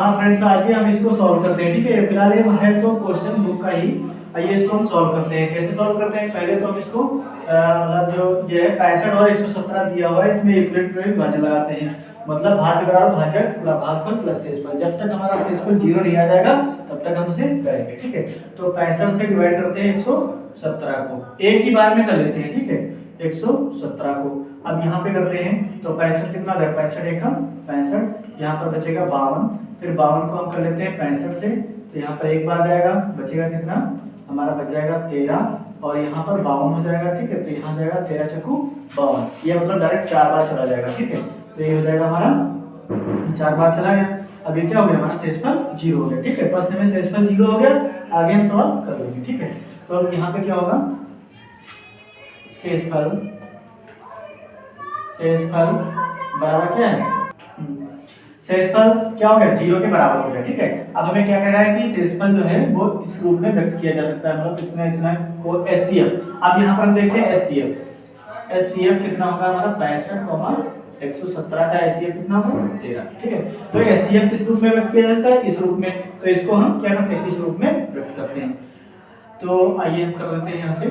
हाँ फ्रेंड्स, आइए हम इसको सॉल्व करते हैं। ठीक है, फिलहाल ये है तो क्वेश्चन बुक का ही। आइए इसको हम सॉल्व करते हैं। कैसे सॉल्व करते हैं, पहले तो हम इसको मतलब जो ये है 65 और 117 दिया हुआ है, इसमें इक्विवेलेंट भाज्य लगाते हैं। मतलब भाज्य बराबर भाजक प्लस भागफल प्लस शेषफल। जब तक हमारा शेषफल 0 नहीं आ जाएगा तब तक हम उसे करेंगे। ठीक है, तो 65 से डिवाइड करते हैं 117 को, एक ही बार में कर लेते हैं। ठीक है, 117 को अब यहाँ पे करते हैं तो 65 कितना है, 65 एकम 65, यहाँ पर बचेगा 52, फिर 52 को हम कर लेते हैं 65 से, तो यहाँ पर एक बार जाएगा, बचेगा कितना हमारा, बच जाएगा 13, और यहाँ पर 52 हो जाएगा। ठीक है, तो यहाँ जाएगा 13 चक्कू 52, ये मतलब डायरेक्ट 4 बार चला जाएगा। ठीक है, तो ये हो जाएगा हमारा 4 बार चला गया। अब ये क्या हो गया, हमारा शेषफल 0 हो गया। ठीक है, प्रश्न में शेषफल 0 हो गया, आगे हम सवाल कर लेंगे। ठीक है, तो अब यहाँ पे क्या होगा, शेषफल बराबर क्या है, शेषफल क्या हो गया, 0 के बराबर हो गया। ठीक है, अब हमें क्या कह रहा है कि शेषफल जो है वो इस रूप में व्यक्त किया जा सकता है, मतलब इतना इतना को एचसीएफ। अब यहाँ पर हम देखते हैं एचसीएफ कितना होगा हमारा, 65 117 का एचसीएफ कितना होगा 13। ठीक है, तो एचसीएफ किस रूप में व्यक्त किया जाता है, इस रूप में, तो इसको हम क्या करते हैं, इस रूप में व्यक्त करते हैं। तो आइए हम कर देते हैं यहाँ से,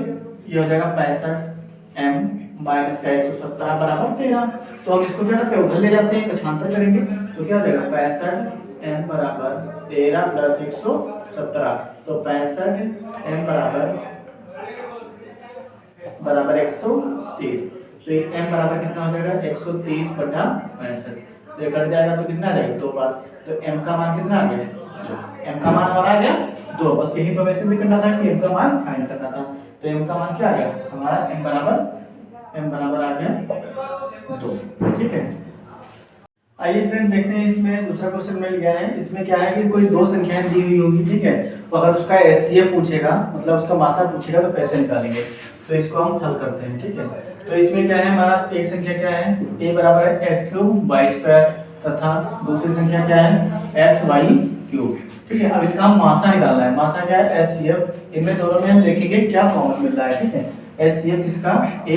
ये हो जाएगा 65m माइनस का 117 बराबर 13। तो हम इसको क्या करते हैं, उधर ले जाते हैं, पक्षांतर करेंगे, तो क्या हो जाएगा 65m बराबर 13 प्लस 117, तो 65m बराबर 130, तो ये m बराबर कितना हो जाएगा 130 बटा 65, तो ये कट जाएगा तो कितना आ जाएगा 2 बार, तो m का मान कितना आ गया, m का मान हमारा आ गया 2। बस यही तो वैसे भी करना था कि m का मान फाइंड करना था, तो m का मान क्या आ गया हमारा, m बराबर आ गया 2। ठीक है, आइए फ्रेंड देखते हैं, इसमें दूसरा क्वेश्चन मिल गया है। इसमें क्या है कि कोई दो संख्याएं दी हुई होगी। ठीक है, तो अगर उसका एचसीएफ पूछेगा, मतलब उसका मासा पूछेगा, तो कैसे निकालेंगे, तो इसको हम हल करते हैं। ठीक है, तो इसमें क्या है, हमारा एक संख्या क्या है, a बराबर है x³ तथा दूसरी संख्या क्या है xy³। ठीक है, अब इसका हम मासा निकालना है। मासा क्या है, एचसीएफ। इनमें दोनों में हम देखेंगे क्या कॉमन मिल रहा है। ठीक है, एचसीएफ किसका, a,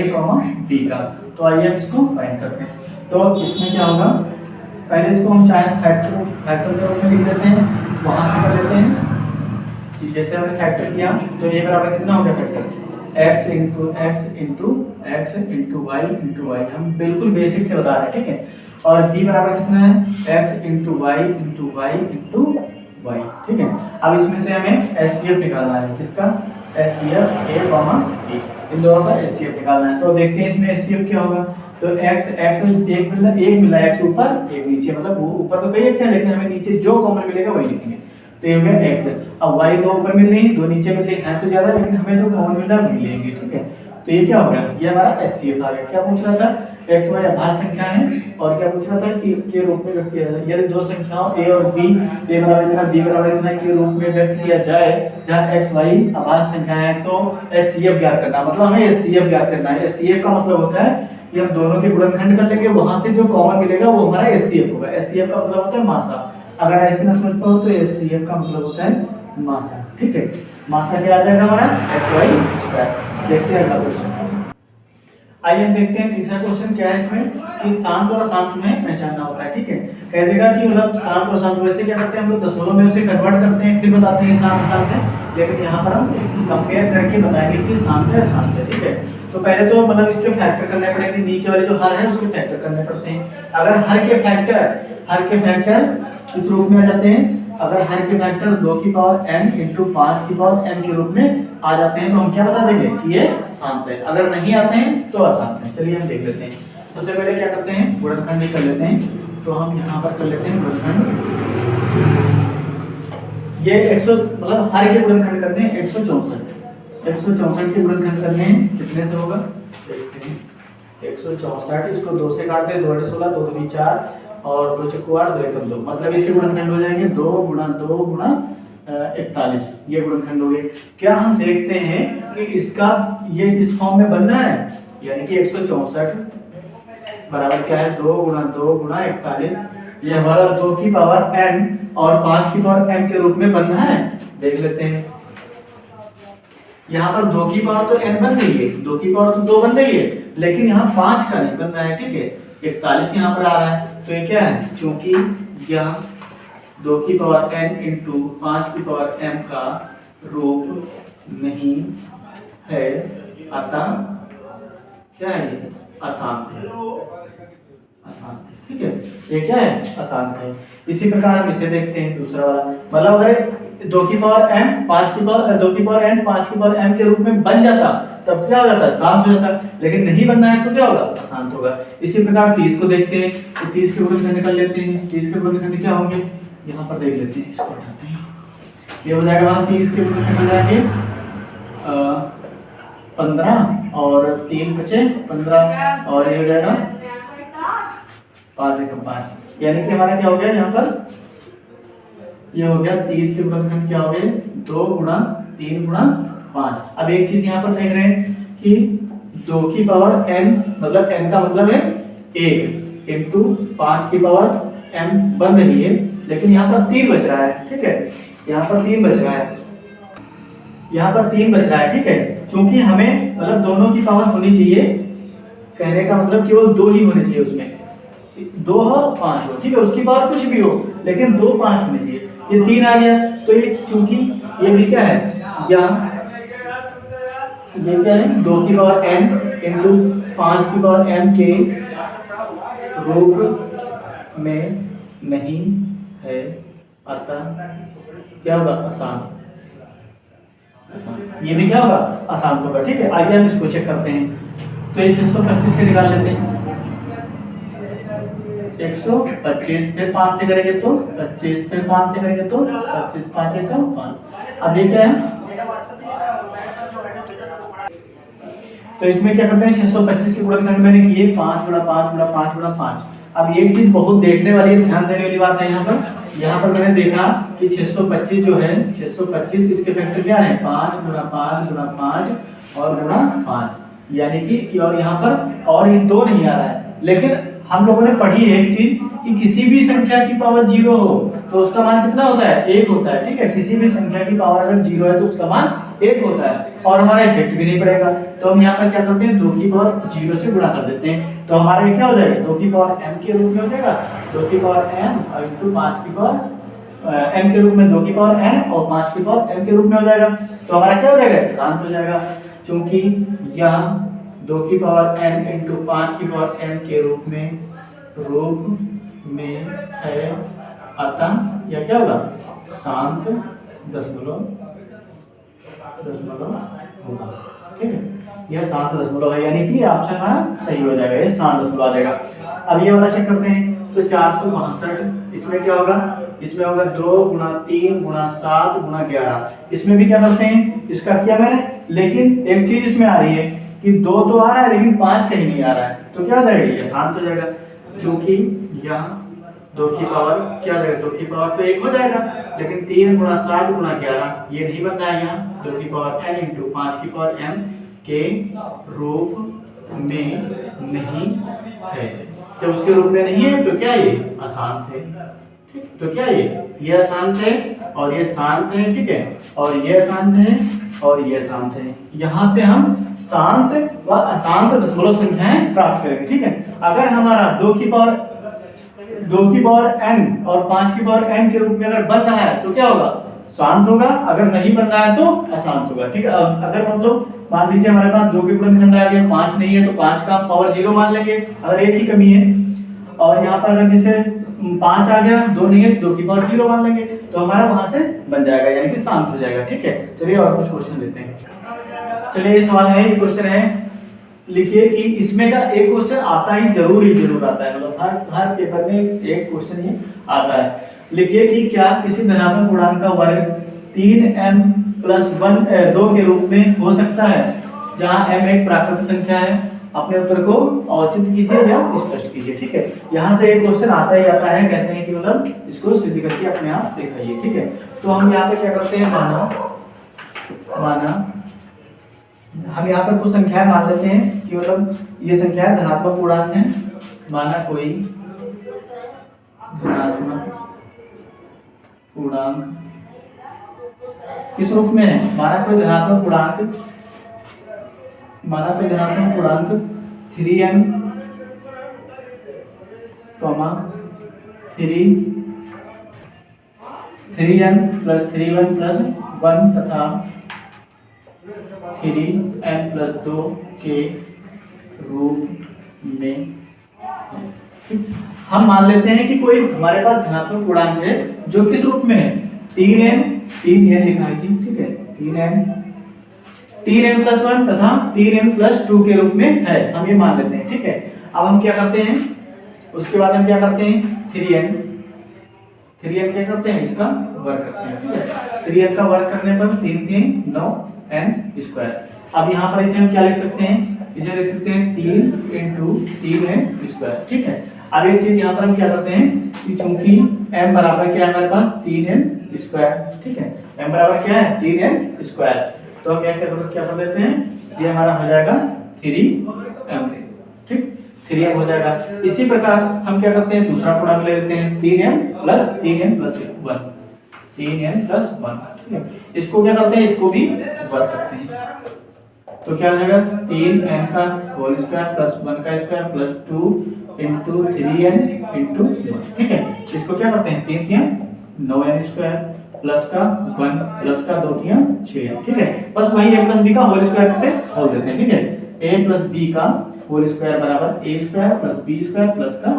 b का। तो आइए हम इसको फाइंड करते हैं। तो इसमें क्या होगा, पहले इसको हम चाहे फैक्टर के रूप में लिख देते हैं, वहां से कर लेते हैं। जैसे हमने फैक्टर किया तो ये बराबर कितना हो गया, फैक्टर x इंटू y, हम बिल्कुल बेसिक से बता रहे हैं। ठीक है, और b बराबर कितना है, x इंटू y। ठीक है, अब इसमें से हमें एचसीएफ निकालना है, किसका, एचसीएफ a, b, इन दोनों का एचसीएफ निकालना है। तो देखते हैं इसमें एचसीएफ क्या होगा। तो x एक मिला x ऊपर एक नीचे, मतलब वो ऊपर तो कई x है, लेकिन हमें नीचे जो कॉमन मिलेगा वही लिखेंगे। तो ये हो गया x। अब y दो ऊपर मिल रही, दो नीचे मिल रही है तो ज्यादा, लेकिन हमें जो कॉमन मिला वही लेंगे। ठीक है, तो ये क्या हो गया, ये हमारा एचसीएफ आ गया। क्या पूछ रहा था, x y अभाज्य संख्या है, और क्या पूछ रहा था कि के रूप में व्यक्त किया जाए, यदि दो संख्याओं a और b, a बराबर इतना b बराबर इतना के रूप में व्यक्त किया जाए, जहां x y अभाज्य संख्या है, तो एचसीएफ ज्ञात करना, मतलब हमें एचसीएफ ज्ञात करना है। एचसीएफ का मतलब होता है कि हम दोनों के गुणनखंड कर लेंगे, वहां से जो कॉमन मिलेगा वो हमारा एचसीएफ होगा। एचसीएफ का मतलब होता है मासा। अगर ऐसे ना समझ पाओ तो एचसीएफ का मतलब होता है मासा। ठीक है, मासा क्या आ जाएगा हमारा, xy²। देखते हैं अगला क्वेश्चन। आइए हम देखते हैं तीसरा क्वेश्चन क्या है इसमें, कि शांत और अशांत में पहचानना होता है। ठीक है, कह देगा कि मतलब शांत और अशांत, वैसे क्या करते हैं हम लोग दशमलव में उसे कन्वर्ट करते हैं, फिर बताते हैं शांत अशांत है, लेकिन यहाँ पर हम कंपेयर करके बताएंगे कि शांत है अशांत है। ठीक है, तो पहले तो मतलब इसके फैक्टर करने पड़ेंगे, नीचे वाले जो हर है उसके फैक्टर करने पड़ते हैं। अगर हर के फैक्टर इस रूप में आ जाते हैं, अगर हर के फैक्टर 2 की पावर n इंटू 5 की पावर n के रूप में आ जाते हैं, तो हम क्या बता देंगे कि ये शांत है। अगर नहीं आते हैं तो अशांत है। चलिए हम देख लेते हैं। सबसे पहले क्या करते हैं, गुणनखंड ही कर लेते हैं। तो हम यहाँ पर कर लेते हैं गुणनखंड। ये 100 मतलब हर के गुणनखंड करते हैं 164 के गुणनखंड करने हैं, कितने से होगा देखते हैं। 164, इसको 2 से काटते हैं, 2 × 16, 2 × 2 = 4, और 2 × 8, 2 × 2, मतलब इसके गुणनखंड हो जाएंगे 2 × 2 × 41। ये गुणनखंड हो गए। क्या हम देखते हैं कि इसका ये इस फॉर्म में बनना है, यानी कि 164 बराबर क्या है, 2 × 2 × 41। ये हमारा 2 की पावर n और 5 की पावर n के रूप में बनना है। देख लेते हैं, यहाँ पर 2 की पावर तो n बन गई है, 2 की पावर तो 2 बन गई है, लेकिन यहाँ 5 का नहीं बन रहा है। ठीक है, 41 यहाँ पर आ रहा है, तो ये क्या है, चूंकि यह 2 की पावर n इंटू 5 की पावर m का रूप नहीं है, अतः क्या है ये? अशांत है। अशांत है, ठीक है, ये क्या है? अशांत है। इसी प्रकार हम इसे देखते हैं दूसरा वाला, मतलब अगर 2 की पावर m 5 की पावर 2 की पावर n 5 की पावर m के रूप में बन जाता तब क्या हो जाता? शांत हो जाता। लेकिन नहीं बनना है तो क्या होगा? अशांत होगा। इसी प्रकार 30 को देखते हैं, तो 30 के गुणनखंड निकाल लेते हैं। 30 के गुणनखंड क्या होंगे? यहाँ पर देख लेते हैं, इसको हटाते हैं। ये हो जाएगा हमारा 30 के गुणनखंड हो जाएंगे 15 और 3 बचे 15 और ये हो जाएगा 5 एकम 5, यानी कि हमारा क्या हो गया यहाँ पर? ये हो गया 30 के गुणनखंड क्या हो गए? 2 गुणा 3 गुणा 5। अब एक चीज यहाँ पर देख रहे हैं कि 2 की पावर n, मतलब n का मतलब है 1 इंटू 5 की पावर m बन रही है, लेकिन यहाँ पर 3 बच रहा है, ठीक है, यहाँ पर 3 बच रहा है, यहाँ पर 3 बच रहा है, ठीक है। क्योंकि हमें मतलब दोनों की पावर होनी चाहिए, कहने का मतलब केवल 2 ही होने चाहिए उसमें, 2 हो 5 हो, ठीक है, उसकी पावर कुछ भी हो, लेकिन 2 5 होने चाहिए। ये 3 आ गया, तो ये चूंकि ये भी क्या है? या ये क्या है? 2 की पावर n इंटू 5 की पावर m के रूप में नहीं है, अतः क्या होगा? अशांत। ये भी क्या होगा? अशांत होगा, ठीक है। आइए हम इसको चेक करते हैं। तो ये 625 से निकाल लेते हैं। 125 फिर 5 से करेंगे तो 25, फिर 5 से करेंगे तो 25, 5 एकम 5। अब ये क्या है? तो इसमें क्या करते हैं? 625 के गुणनखंड मैंने किए 5 गुणा 5 गुणा 5 गुणा 5। अब एक चीज बहुत देखने वाली है, ध्यान देने वाली बात है यहाँ पर मैंने देखा कि 625 जो है 625 इसके फैक्टर क्या है? 5 गुणा 5 गुणा 5 और गुणा 5, यानी कि और यहाँ पर और ये 2 नहीं आ रहा है। लेकिन हम लोगों ने पढ़ी है एक चीज कि किसी भी संख्या की पावर 0 हो तो उसका मान कितना होता है? 1 होता है, ठीक है। किसी भी संख्या की पावर अगर 0 है तो उसका मान 1 होता है और हमारा इफेक्ट भी नहीं पड़ेगा। तो हम यहाँ पर क्या करते हैं? 2 की पावर 0 से गुणा कर देते हैं, तो हमारा ये क्या हो जाएगा? 2 की पावर m के रूप में हो जाएगा, 2 की पावर m और इंटू 5 की पावर m के रूप में 2 की पावर n और 5 की पावर m के रूप में हो जाएगा। तो हमारा क्या हो जाएगा? शांत हो जाएगा, क्योंकि यह 2 की पावर n इंटू 5 की पावर m के रूप में है, अतः यह क्या होगा? शांत दशमलव होगा, ठीक है। यह शांत दशमलव है, यानी कि ऑप्शन हमारा सही हो जाएगा, ये शांत दशमलव आ जाएगा। अब ये वाला चेक करते हैं, तो 462 इसमें क्या होगा? इसमें होगा 2 गुणा 3 गुणा 7 गुणा 11। इसमें भी क्या करते हैं? इसका किया मैंने, लेकिन एक चीज इसमें आ रही है कि 2 तो आ रहा है लेकिन 5 कहीं नहीं आ रहा है, तो क्या हो जाएगा? ये शांत हो जाएगा, क्योंकि यह 2 की पावर क्या हो जाएगा? 2 की पावर तो 1 हो जाएगा, लेकिन 3 गुणा 7 गुणा 11 ये नहीं बन रहा है। यहाँ 2 की पावर n इंटू 5 की पावर m के रूप में नहीं है। जब उसके रूप में नहीं है तो क्या ये? अशांत है, ठीक। तो क्या ये अशांत है और ये शांत है, ठीक है, और ये अशांत है और ये शांत है। यहाँ से हम शांत व अशांत दशमलव संख्याएं प्राप्त करेंगे, ठीक है। अगर हमारा 2 की पावर n और 5 की पावर n के रूप में अगर बन रहा है तो क्या होगा? शांत होगा, अगर नहीं बन रहा है तो अशांत होगा, ठीक है। अगर मतलब मान लीजिए हमारे पास 2 के गुणनखंड आ गया, 5 नहीं है तो 5 का पावर 0 मान लेंगे अगर एक ही कमी है, और यहाँ पर अगर जैसे 5 आ गया, 2 नहीं है तो 2 की पावर 0 मान लेंगे, तो हमारा वहां से बन जाएगा, यानी कि शांत हो जाएगा, ठीक है। चलिए और कुछ क्वेश्चन लेते हैं। चलिए ये सवाल है, ये क्वेश्चन है, लिखिए कि इसमें का एक क्वेश्चन आता ही जरूर आता है, मतलब हर पेपर में एक क्वेश्चन ही आता है। लिखिए कि क्या किसी धनात्मक पूर्णांक का वर्ग 3m प्लस 2 के रूप में हो सकता है, जहां m एक प्राकृत संख्या है। अपने उत्तर को औचित्य कीजिए या स्पष्ट कीजिए, ठीक है। यहाँ से एक क्वेश्चन आता ही आता है, कहते हैं कि मतलब इसको सिद्ध करके अपने आप दिखाइए, ठीक है। तो हम यहाँ पे क्या करते हैं? माना हम यहाँ पर कुछ संख्याएं मान लेते हैं कि मतलब ये संख्याएं धनात्मक पूर्णांक हैं। माना कोई धनात्मक पूर्णांक किस रूप में है? माना कोई धनात्मक पूर्णांक 3m, 3 3n प्लस 3 1 प्लस 1 तथा 3n प्लस 2 के रूप में। हम मान लेते हैं कि कोई हमारे पास धनात्मक पूर्णांक है जो किस रूप में है, 3n लिखा है, ठीक है, 3n प्लस 1 तथा 3n प्लस 2 के रूप में है, हम ये मान लेते हैं, ठीक है। अब हम क्या करते हैं, उसके बाद हम क्या करते हैं, 3n क्या करते हैं, इसका वर्ग करते हैं, ठीक है। 3n का वर्ग करने पर 3 3 9 n स्क्वायर। अब यहाँ पर इसे हम क्या लिख सकते हैं, इसे लिख सकते हैं 3 इंटू 3n स्क्वायर, ठीक है। अब एक चीज यहाँ पर हम क्या करते हैं कि चूंकि m बराबर क्या है हमारे पास 3n स्क्वायर, ठीक है, m बराबर क्या है 3n स्क्वायर, तो हम क्या कर देते हैं, ये हमारा हो जाएगा 3m, ठीक, 3m हो जाएगा। इसी प्रकार हम क्या करते हैं, दूसरा पूर्णांक ले लेते हैं 3m प्लस 1, 3n प्लस 1, ठीक है। इसको क्या करते हैं, इसको भी वर्ग करते हैं, तो क्या हो जाएगा 3n का होल स्क्वायर प्लस 1 का square plus 2 into 3n into 1, ठीक है। इसको क्या करते हैं, 3 3 9n स्क्वायर प्लस का 1 प्लस का 2 3 6, ठीक है। बस वही a प्लस b का होल स्क्वायर से खोल देते हैं, ठीक है। a प्लस b का होल स्क्वायर बराबर a square plus b square plus का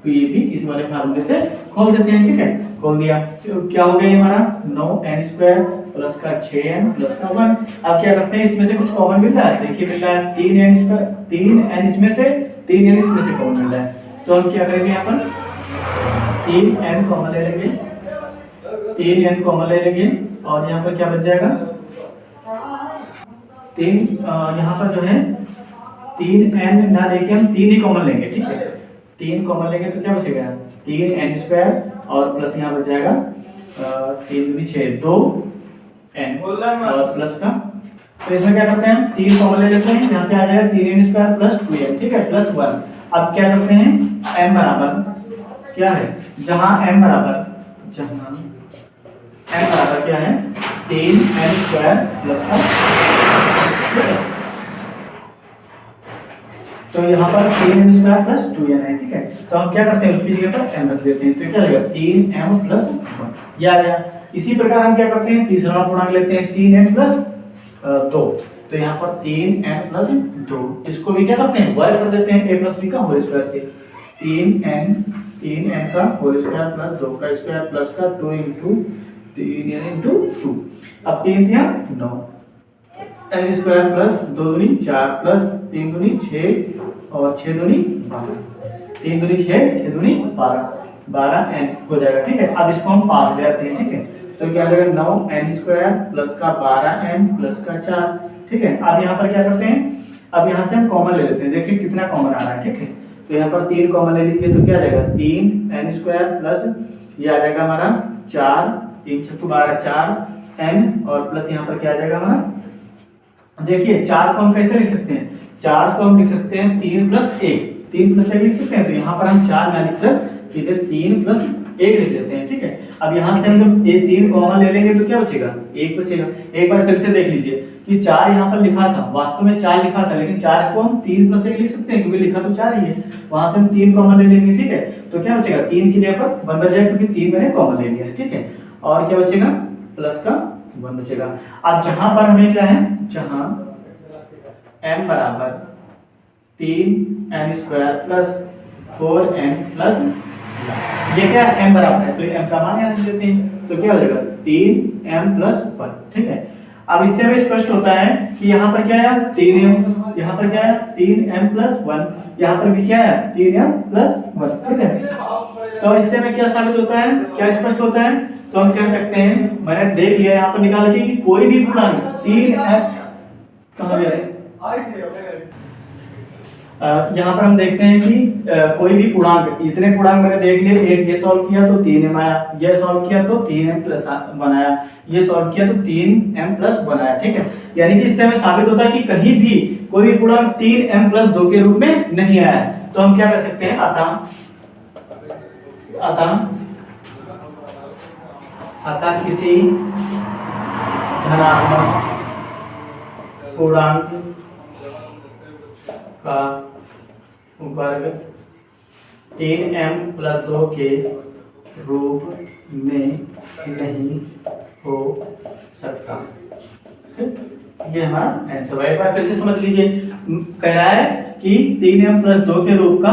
2ab, इस वाले फार्मूले से खोल देते हैं, ठीक है। खोल दिया तो क्या हो गया हमारा 9n स्क्वायर प्लस का 6n प्लस का 1। अब क्या करते हैं, इसमें से कुछ कॉमन मिल रहा है, देखिए मिल रहा है 3n स्क्वायर, 3n इसमें से 3n इसमें से कॉमन मिल रहा है, तो हम क्या करेंगे, यहाँ पर 3n कॉमन ले लेंगे, 3n कॉमन ले लेंगे और यहाँ पर क्या बच जाएगा 3, यहाँ पर जो है 3n ना लेके हम 3 ही कॉमन लेंगे, ठीक है। 3 कॉमन लेंगे तो क्या बचेगा 3n स्क्वायर और प्लस यहाँ बच जाएगा 3 दूनी 6 2n और प्लस का, तो इसमें क्या करते हैं 3 कॉमन ले लेते हैं, यहाँ पे आ जाएगा 3n स्क्वायर प्लस 2n, ठीक है, प्लस 1। अब क्या करते हैं, m बराबर क्या है, जहां m बराबर क्या है 3n स्क्वायर प्लस का, तो यहाँ पर 3n स्क्वायर प्लस 2n है, ठीक है। तो हम क्या करते हैं, उसकी जगह पर m रख देते हैं, तो क्या लगेगा 3m प्लस 1, ये आ गया। इसी प्रकार हम क्या करते हैं, तीसरा पूर्णांक लेते हैं 3n प्लस 2, तो यहाँ पर 3n प्लस 2, इसको भी क्या करते हैं, वर्ग कर देते हैं a प्लस b का होल स्क्वायर से, 3n का होल स्क्वायर प्लस 2 का स्क्वायर प्लस का 2 इंटू 3n इंटू 2। अब 3 3 9 n स्क्वायर प्लस 2 दूनी 4 प्लस 3 दूनी 6 और 6 दूनी 12, 3 दूनी 6 6 दूनी 12n हो जाएगा, ठीक है। अब इसको हम 5 ले आते हैं, ठीक है, तो क्या हो जाएगा 9n स्क्वायर प्लस का 12n प्लस का 4, ठीक है। अब यहाँ पर क्या करते हैं, अब यहाँ से हम कॉमन ले लेते हैं, देखिए कितना कॉमन आ रहा है, ठीक है। तो यहाँ पर 3 कॉमन ले लीजिए तो क्या आ जाएगा 3n स्क्वायर प्लस ये आ जाएगा हमारा 4 3 6 12 4n और प्लस यहाँ पर क्या आ जाएगा हमारा, देखिए 4 को हम कैसे लिख सकते हैं, 4 को हम लिख सकते हैं 3 प्लस 1 लिख सकते हैं, तो यहाँ पर हम 4 ना लिखकर सीधे 3 प्लस 1 लिख देते हैं, ठीक है। अब यहाँ से हम जब ये 3 कॉमन ले लेंगे तो क्या बचेगा, 1 बचेगा। एक बार फिर से देख लीजिए कि 4 यहाँ पर लिखा था, वास्तव में 4 लिखा था, लेकिन 4 को हम 3 प्लस 1 लिख सकते हैं क्योंकि लिखा तो 4 ही है, वहां से हम 3 कॉमन ले लेंगे, ठीक है। तो क्या बचेगा 3 की जगह पर 1 बच जाएगा क्योंकि 3 मैंने कॉमन ले लिया, ठीक है। और क्या बचेगा, प्लस का 1 बचेगा। अब जहां पर हमें क्या है, जहां m बराबर 3n square plus 4n plus, ये क्या है m बराबर है तो m का मान यहाँ देते हैं, तो क्या हो जाएगा 3m प्लस 1, ठीक है। अब इससे हमें स्पष्ट होता है कि यहाँ पर क्या है 3m, यहाँ पर क्या है 3m प्लस 1, यहाँ पर भी क्या है 3m प्लस 1, ठीक है। तो इससे हमें क्या साबित होता है, क्या स्पष्ट होता है, तो हम कह सकते हैं, मैंने देख लिया यहाँ पर निकाल के कि कोई भी पूर्णांक 3m कहाँ गया, यहाँ पर हम देखते हैं कि कोई भी पूर्णांक, इतने पूर्णांक मैंने देख लिए, एक ये सॉल्व किया तो 3m आया, ये सॉल्व किया तो 3m प्लस 1 आया, ये सॉल्व किया तो 3m प्लस 1 आया, ठीक है। यानी कि इससे हमें साबित होता है कि कहीं भी कोई भी पूर्णांक 3m प्लस 2 के रूप में नहीं आया है। तो हम क्या कर सकते हैं, अतः किसी धनात्मक पूर्णांक का वर्ग 3m प्लस 2 के रूप में नहीं हो सकता। ये हमारा आंसर है। एक बार फिर से समझ लीजिए, कह रहा है कि 3m प्लस 2 के रूप का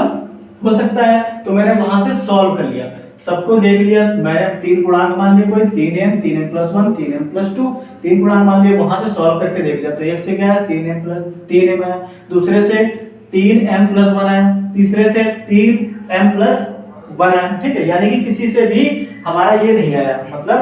हो सकता है, तो मैंने वहां से सॉल्व कर लिया, सबको देख लिया, मैंने 3 गुणांक मान लिए, कोई 3m 3m plus 1 3m plus 2 3 गुणांक मान लिए, वहां से सॉल्व करके देख लिया। तो एक से क्या है 3m प्लस 3m है, दूसरे से 3m प्लस 1 है, तीसरे से 3m प्लस 1 है। ठीक है, यानी कि किसी से भी हमारा ये नहीं आया, मतलब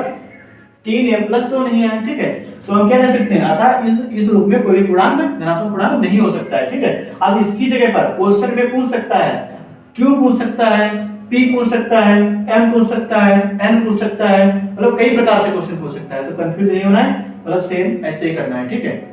3m प्लस 2 नहीं आया। ठीक है, तो हम क्या कह सकते हैं, अतः इस रूप में कोई पूर्णांक धनात्मक पूर्णांक नहीं हो सकता है। ठीक है, अब इसकी जगह पर क्वेश्चन में पूछ सकता है, Q पूछ सकता है, P पूछ सकता है, M पूछ सकता है, N पूछ सकता है, मतलब कई प्रकार से क्वेश्चन पूछ सकता है। तो कंफ्यूज नहीं होना है, मतलब सेम ऐसे ही करना है। ठीक है,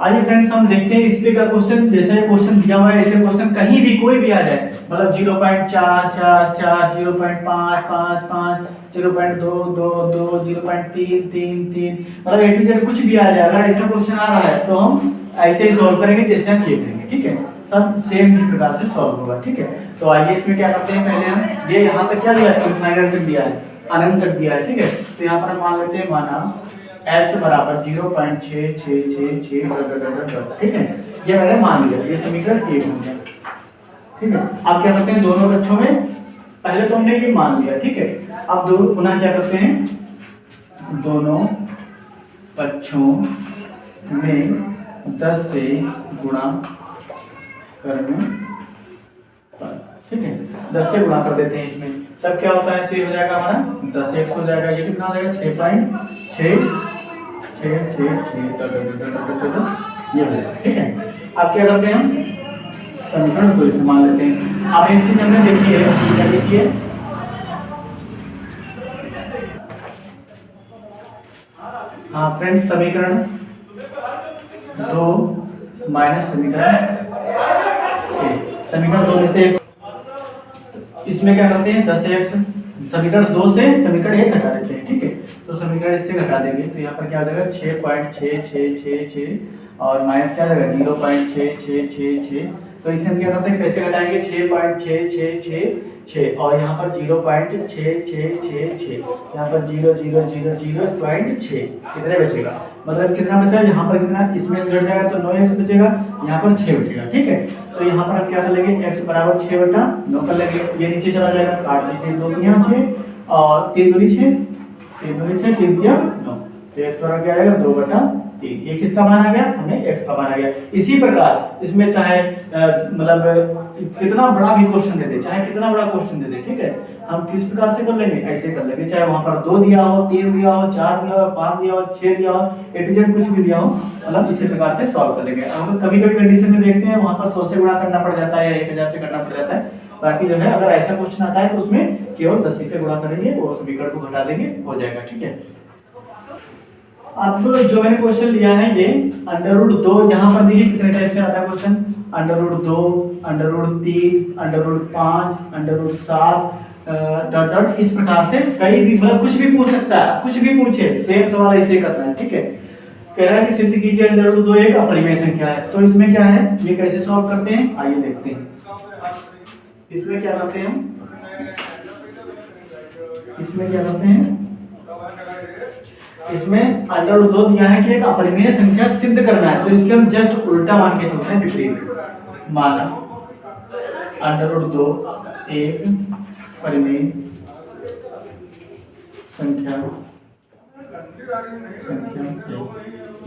आइए फ्रेंड्स हम देखते हैं इस पे का क्वेश्चन। जैसे ये क्वेश्चन दिया हुआ है, ऐसे क्वेश्चन कहीं भी कोई भी आ जाए, मतलब 0.444 0.555 0.222 0.333, मतलब ए टू जेड कुछ भी आ जाए, अगर ऐसा क्वेश्चन आ रहा है तो हम ऐसे ही सॉल्व करेंगे जैसे हम सीख लेंगे। ठीक है, सब सेम ही प्रकार से सॉल्व होगा। ठीक है, तो आइए इसमें क्या करते हैं, पहले हम ये यहाँ तक क्या दिया है, इनफाइनाइट तक दिया है, अनंत तक दिया है। ठीक है, तो यहाँ पर हम मान लेते हैं, माना x बराबर 0.6666। ठीक है, ये मैंने मान लिया, ये समीकरण 1 हो गया। ठीक है, अब क्या करते हैं, दोनों पक्षों में, पहले तो हमने ये मान लिया। ठीक है, अब दो पुनः क्या करते हैं, दोनों पक्षों में 10 से गुणा करने पर, ठीक है 10 से गुणा कर देते हैं इसमें, तब क्या होता है, तो ये हो जाएगा हमारा 10x हो जाएगा, ये कितना हो जाएगा 6.666 ये हो जाएगा। ठीक है, अब क्या करते हैं, हम समीकरण 2 से मान लेते हैं। अब एक चीज हमने देखी है, क्या देखी है, हाँ फ्रेंड्स, समीकरण 2 माइनस समीकरण 2 में से इसमें क्या करते हैं, 10x समीकरण 2 से समीकरण 1 घटा देते हैं। ठीक है, तो समीकरण इससे घटा देंगे, तो यहाँ पर क्या हो जाएगा 6.6666 और माइनस क्या हो जाएगा 0.6666। तो इसे हम क्या करते हैं, कैसे घटाएंगे, 6.6666 और यहाँ पर 0.6666, यहाँ पर 0.6 कितने बचेगा, मतलब कितना बचा, यहाँ पर कितना, इसमें घट जाएगा तो 9x बचेगा, यहाँ पर 6 बचेगा। ठीक है, तो यहाँ पर हम क्या कर लेंगे, x बराबर 6/9 कर लेंगे, ये नीचे चला जाएगा, काट दीजिए, 2 3 6 और 3 दूनी 6 3 दूनी 6 3 3 9, तो x बराबर क्या आएगा 2/3। ये किसका मान आ गया, हमें x का मान आ गया। इसी प्रकार इसमें चाहे मतलब कितना बड़ा भी क्वेश्चन दे दे, चाहे कितना बड़ा क्वेश्चन दे दे, ठीक है, हम किस प्रकार से कर लेंगे, ऐसे कर लेंगे, चाहे वहां पर 2 दिया हो, 3 दिया हो, 4 दिया हो, 5 दिया हो, 6 दिया हो, ए टू जेड कुछ भी दिया हो, मतलब इसी प्रकार से सॉल्व कर लेंगे। हम कभी कभी कंडीशन में देखते हैं वहां पर 100 से गुणा करना पड़ जाता है या 1000 से करना पड़ जाता है, बाकी जो है अगर ऐसा क्वेश्चन आता है तो उसमें केवल 10 से गुणा करेंगे और समीकरण को घटा देंगे, हो जाएगा। ठीक है, अब जो मैंने क्वेश्चन लिया है ये √2, यहाँ पर देखिए कितने टाइप से आता है क्वेश्चन, √2 √3 √5 √7 डॉट डॉट, इस प्रकार से कई भी, मतलब कुछ भी पूछ सकता है, कुछ भी पूछे, सेम सवाल ऐसे करना है। ठीक है, कह रहा है कि सिद्ध कीजिए √2 एक अपरिमेय संख्या है, तो इसमें क्या है, ये कैसे सॉल्व करते हैं, आइए देखते हैं। इसमें क्या करते हैं हम, इसमें क्या करते हैं, इसमें √2 दिया है कि एक अपरिमेय संख्या सिद्ध करना है, तो इसके हम जस्ट उल्टा मान के चलते हैं, विपरीत माना √2 एक परिमेय संख्या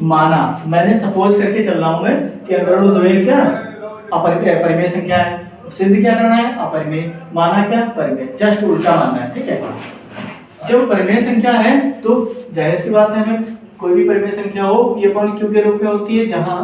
माना, मैंने सपोज करके चल रहा हूं मैं कि √2 एक क्या अपरिमेय संख्या है, सिद्ध क्या करना है, अपरिमेय, माना क्या, परिमेय, जस्ट उल्टा मानना है। ठीक है, जब परिमेय संख्या है तो जाहिर सी बात है, हमें कोई भी परिमेय संख्या हो P अपॉन Q के रूप में होती है, जहां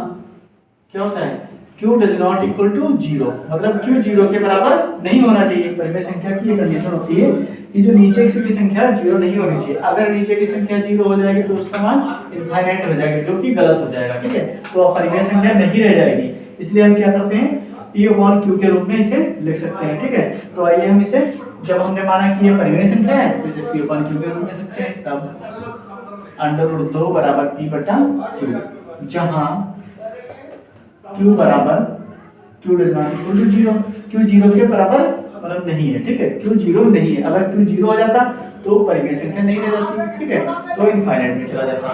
क्या होता है, Q does not equal to 0, मतलब Q 0 के बराबर नहीं होना चाहिए। परिमेय संख्या की ये कंडीशन होती है कि जो नीचे की संख्या 0 नहीं होनी चाहिए, अगर नीचे की संख्या 0 हो जाएगी तो उसका मान इनफाइनाइट हो जाएगा, जो कि गलत हो जाएगा। ठीक है, तो परिमेय संख्या नहीं रह जाएगी, इसलिए हम क्या करते हैं, P अपॉन Q के रूप में इसे लिख सकते हैं। ठीक है, तो आइए हम इसे, जब हमने माना कि ये परिमेय संख्या है तो इसे P अपॉन Q के रूप में लिख सकते हैं, तब √2 बराबर P बटा Q, जहां Q बराबर Q does not equal to zero, Q zero के बराबर मतलब नहीं है, ठीक है, क्यू जीरो नहीं है। अगर क्यू जीरो हो जाता तो परिमेय संख्या नहीं रह जाती, ठीक है, तो इनफाइनाइट में चला जाता।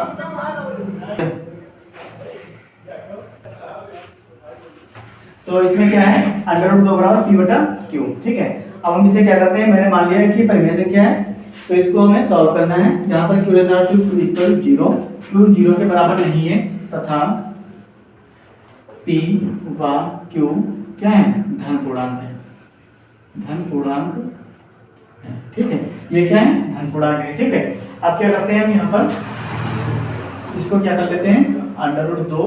तो इसमें क्या है, अंडर रूट 2 बराबर पी बटा क्यू, ठीक है। अब हम इसे क्या करते हैं, मैंने मान लिया है कि परिमेय संख्या है, तो इसको हमें सॉल्व करना है। जहां पर Q less to equal zero, Q zero के बराबर नहीं है तथा पी व क्यू क्या है, धन पूर्णांक है, धन पूर्णांक है, ठीक है, ये क्या है, धन पूर्णांक है, ठीक है। अब क्या करते हैं हम यहाँ पर इसको क्या कर लेते हैं, अंडर रूट 2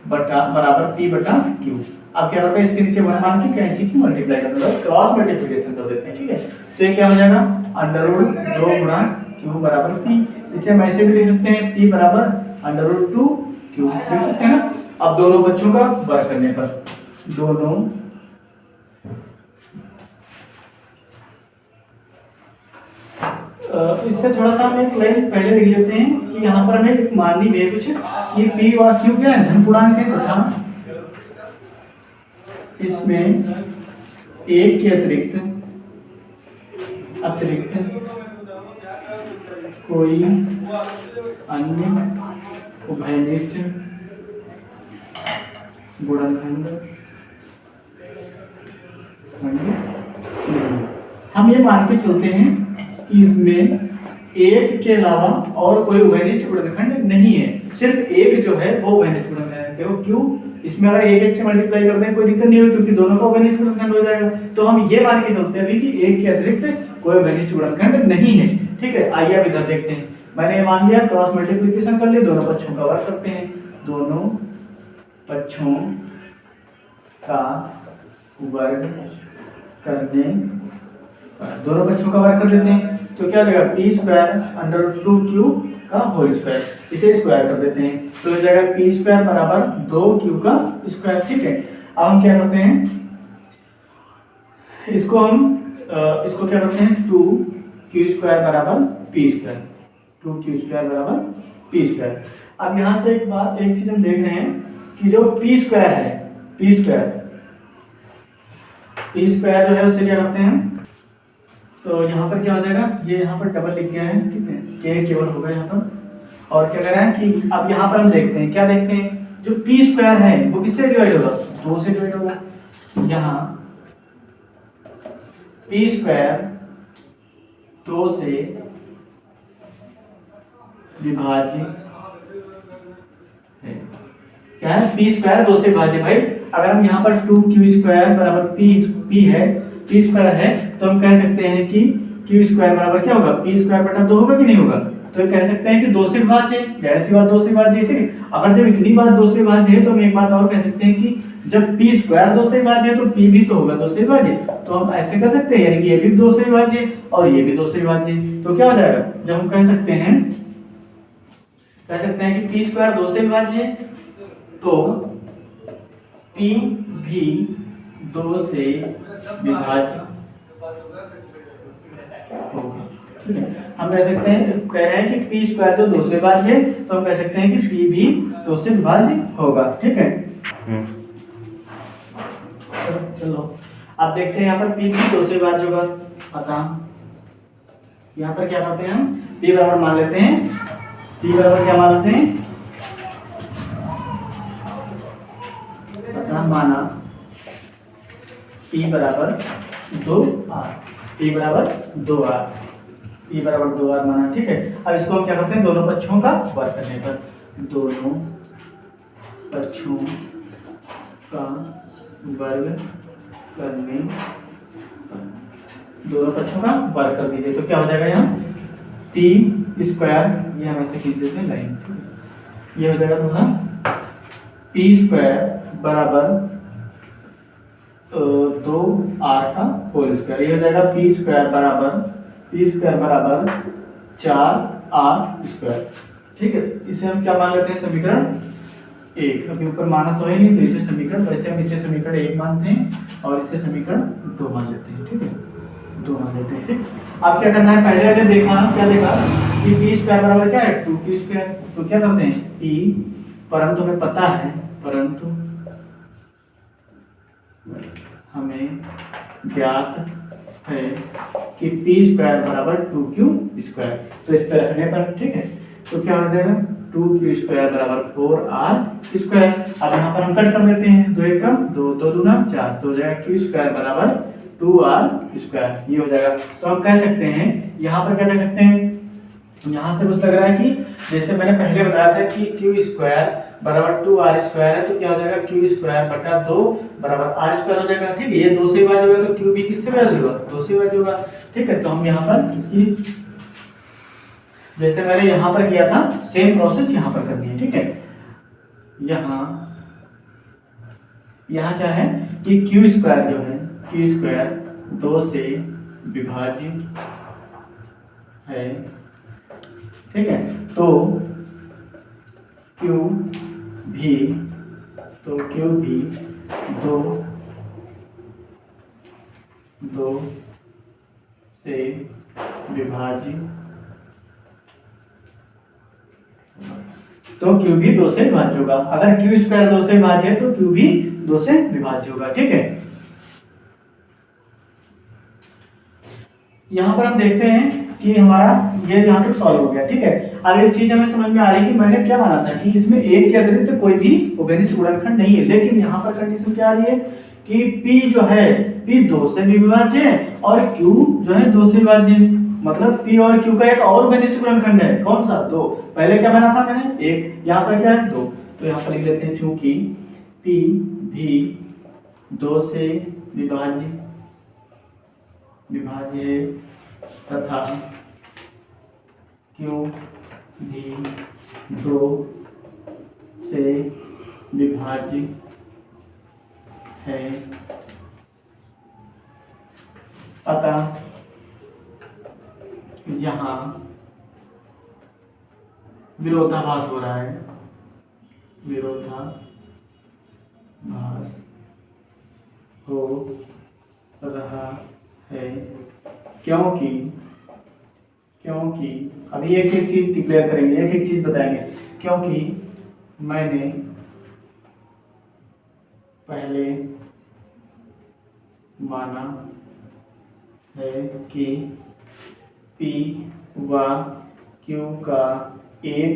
बटा बराबर पी बटा क्यू। अब क्या करते हैं, इसके नीचे वन मान के कैंची की मल्टीप्लाई कर दो, क्रॉस मल्टीप्लिकेशन कर देते हैं, ठीक है। तो ये क्या हो जाएगा, अंडर रूट 2 गुणा क्यू बराबर पी। इसे हम ऐसे भी लिख सकते हैं, पी बराबर अंडर रूट 2 क्यू लिख सकते हैं ना। अब दोनों बच्चों का वर्ग करने पर, दोनों इससे थोड़ा सा हम एक लाइन पहले लिख लेते हैं कि यहाँ पर हमें माननी भी है कुछ कि पी व क्यू क्या है, धन पूर्णांक है तथा इसमें एक के अतिरिक्त कोई अन्य उभयनिष्ठ गुणनखंड हम ये मान के चलते हैं कि इसमें एक के अलावा और कोई उभयनिष्ठ गुणनखंड नहीं है, सिर्फ एक जो है वो उभयनिष्ठ गुणनखंड है। देखो क्यों, इसमें अगर एक से मल्टीप्लाई करते हैं कोई दिक्कत नहीं होगी क्योंकि दोनों का उभयनिष्ठ गुणनखंड हो जाएगा। तो हम ये मान के चलते हैं अभी कि एक के अतिरिक्त कोई उभयनिष्ठ गुणनखंड नहीं है, ठीक है। आइए अब इधर देखते हैं, मैंने मान लिया, क्रॉस मल्टीप्लिकेशन कर लिया, दोनों पक्षों का वर्ग करते हैं, दोनों पक्षों का वर्ग करने, दोनों पक्षों का वर्ग कर देते हैं तो क्या लगेगा, P square under root 2 Q का होल स्क्वायर, इसे स्क्वायर कर देते हैं तो हो जाएगा पी स्क्वायर बराबर 2 क्यू का स्क्वायर, ठीक है। अब हम क्या करते हैं, इसको क्या करते हैं, 2 क्यू स्क्वायर बराबर पी स्क्वायर, 2 क्यू स्क्वायर बराबर पी स्क्वायर। अब यहां से एक चीज हम देख रहे हैं कि जो पी स्क्वायर है, पी स्क्वायर जो है उसे क्या करते हैं, तो यहाँ पर क्या हो जाएगा, ये यहाँ पर डबल लिख गया है, ठीक है, के केवल होगा यहाँ पर। और क्या कह रहा है कि अब यहाँ पर हम देखते हैं, क्या देखते हैं, जो पी स्क्वायर है वो किससे डिवाइड होगा, 2 से डिवाइड होगा। यहाँ पी स्क्वायर 2 से विभाज्य है, क्या है, पी स्क्वायर 2 से विभाज्य। भाई अगर हम यहाँ पर 2 क्यू स्क्वायर बराबर पी है, पी स्क्वायर है, तो हम कह सकते हैं कि क्यू स्क्वायर बराबर क्या होगा, पी स्क्वायर बटा 2 होगा कि नहीं होगा, तो कह सकते हैं कि 2 से विभाज्य है, जाहिर सी बात 2 से विभाज्य है, ठीक है। अगर जब इतनी बात 2 से विभाज्य है तो हम एक बात और कह सकते हैं कि जब पी स्क्वायर 2 से विभाज्य है तो पी भी तो होगा 2 से विभाज्य, तो हम ऐसे कर सकते हैं, यानी कि ये भी 2 से विभाज्य है और ये भी 2 से विभाज्य है, तो क्या हो जाएगा, जब हम कह सकते हैं कि पी स्क्वायर 2 से विभाज्य है तो पी भी 2 से विभाज्य होगा, ठीक है। हम कह सकते हैं, कह रहे हैं कि पी स्क्वायर जो 2 से विभाज्य है तो हम कह सकते हैं कि पी भी 2 से विभाज्य होगा, ठीक है। चलो अब देखते हैं यहाँ पर पी भी 2 से विभाज्य होगा, अतः यहाँ पर क्या करते हैं, हम पी बराबर मान लेते हैं, पी बराबर क्या मान लेते हैं, अतः माना पी बराबर 2r, पी बराबर 2r, पी बराबर 2r माना, ठीक है। अब इसको हम क्या करते हैं, दोनों पक्षों का वर्ग करने पर, दोनों पक्षों का वर्ग करने पर, दोनों पक्षों का वर्ग कर दीजिए तो क्या हो जाएगा, यहाँ पी स्क्वायर, ये हम ऐसे खींच देते हैं लाइन, ये हो जाएगा थोड़ा पी स्क्वायर बराबर 2r का होल स्क्वायर, ये हो जाएगा पी स्क्वायर बराबर 4r स्क्वायर, ठीक है। इसे हम क्या मान लेते हैं, समीकरण 1, अभी ऊपर माना तो है नहीं तो इसे समीकरण, वैसे हम इसे समीकरण 1 मानते हैं और इसे समीकरण 2 मान लेते हैं, ठीक है, 2 मान लेते हैं, ठीक। अब क्या करना है, पहले हमने देखा, क्या देखा कि पी स्क्वायर बराबर क्या है, 2 क्यू स्क्वायर, तो क्या करते हैं, पी, परंतु हमें पता है, परंतु हमें ज्ञात है कि पी स्क्वायर बराबर 2q स्क्वायर। तो इस पर रखने पर ठीक है, तो क्या हो जाएगा 2q स्क्वायर बराबर 4r स्क्वायर। अब यहाँ पर हम कट कर देते हैं, 2 1 2 2 दूना 4, तो हो जाएगा q स्क्वायर बराबर 2r स्क्वायर, ये हो जाएगा। तो हम कह सकते हैं यहाँ पर क्या कह सकते हैं, यहाँ से कुछ लग रहा है कि जैसे मैंने पहले बताया था कि q स्क्वायर बराबर 2r स्क्वायर है, तो क्या हो जाएगा q स्क्वायर बटा 2 बराबर r स्क्वायर हो जाएगा। ठीक है, ये 2 से विभाज्य होगा, तो q भी किससे विभाज्य होगा, 2 से विभाज्य होगा। ठीक है, तो हम यहाँ पर इसकी जैसे मैंने यहाँ पर किया था सेम प्रोसेस यहाँ पर करनी है। ठीक है, यहाँ क्या है कि q स्क्वायर जो है, q स्क्वायर 2 से विभाज्य है। ठीक है, तो q भी 2 से विभाज्य, तो q भी 2 से विभाज्य होगा। अगर q स्क्वायर 2 से विभाज्य है तो q भी 2 से विभाज्य होगा। ठीक है, यहाँ पर हम देखते हैं कि हमारा ये यहाँ तक सॉल्व हो गया। ठीक है, अब एक चीज हमें समझ में आ रही है कि मैंने क्या माना था कि इसमें एक के अतिरिक्त कोई भी उभयनिष्ठ गुणनखंड नहीं है, लेकिन यहाँ पर कंडीशन क्या आ रही है कि p जो है p 2 से भी विभाज्य है और q जो है 2 से विभाज्य है। मतलब p और q का एक और उभयनिष्ठ गुणनखंड है, कौन सा, 2। पहले क्या माना था मैंने, 1, यहाँ पर क्या है 2, तो यहाँ पर लिख देते हैं चूंकि p भी 2 से विभाज्य है तथा q भी 2 से विभाज्य है, अतः यहाँ विरोधाभास हो रहा है, विरोधाभास हो रहा है, क्योंकि अभी एक एक चीज डिक्लेयर करेंगे, एक एक चीज बताएंगे। क्योंकि मैंने पहले माना है कि P व Q का एक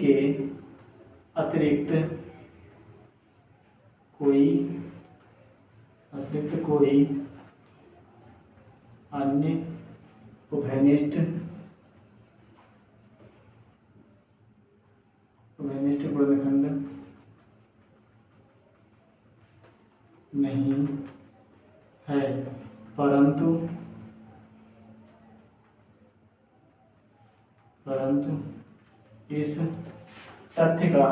के अतिरिक्त कोई अन्य उभयनिष्ठ गुणनखंड नहीं है, परंतु इस तथ्य का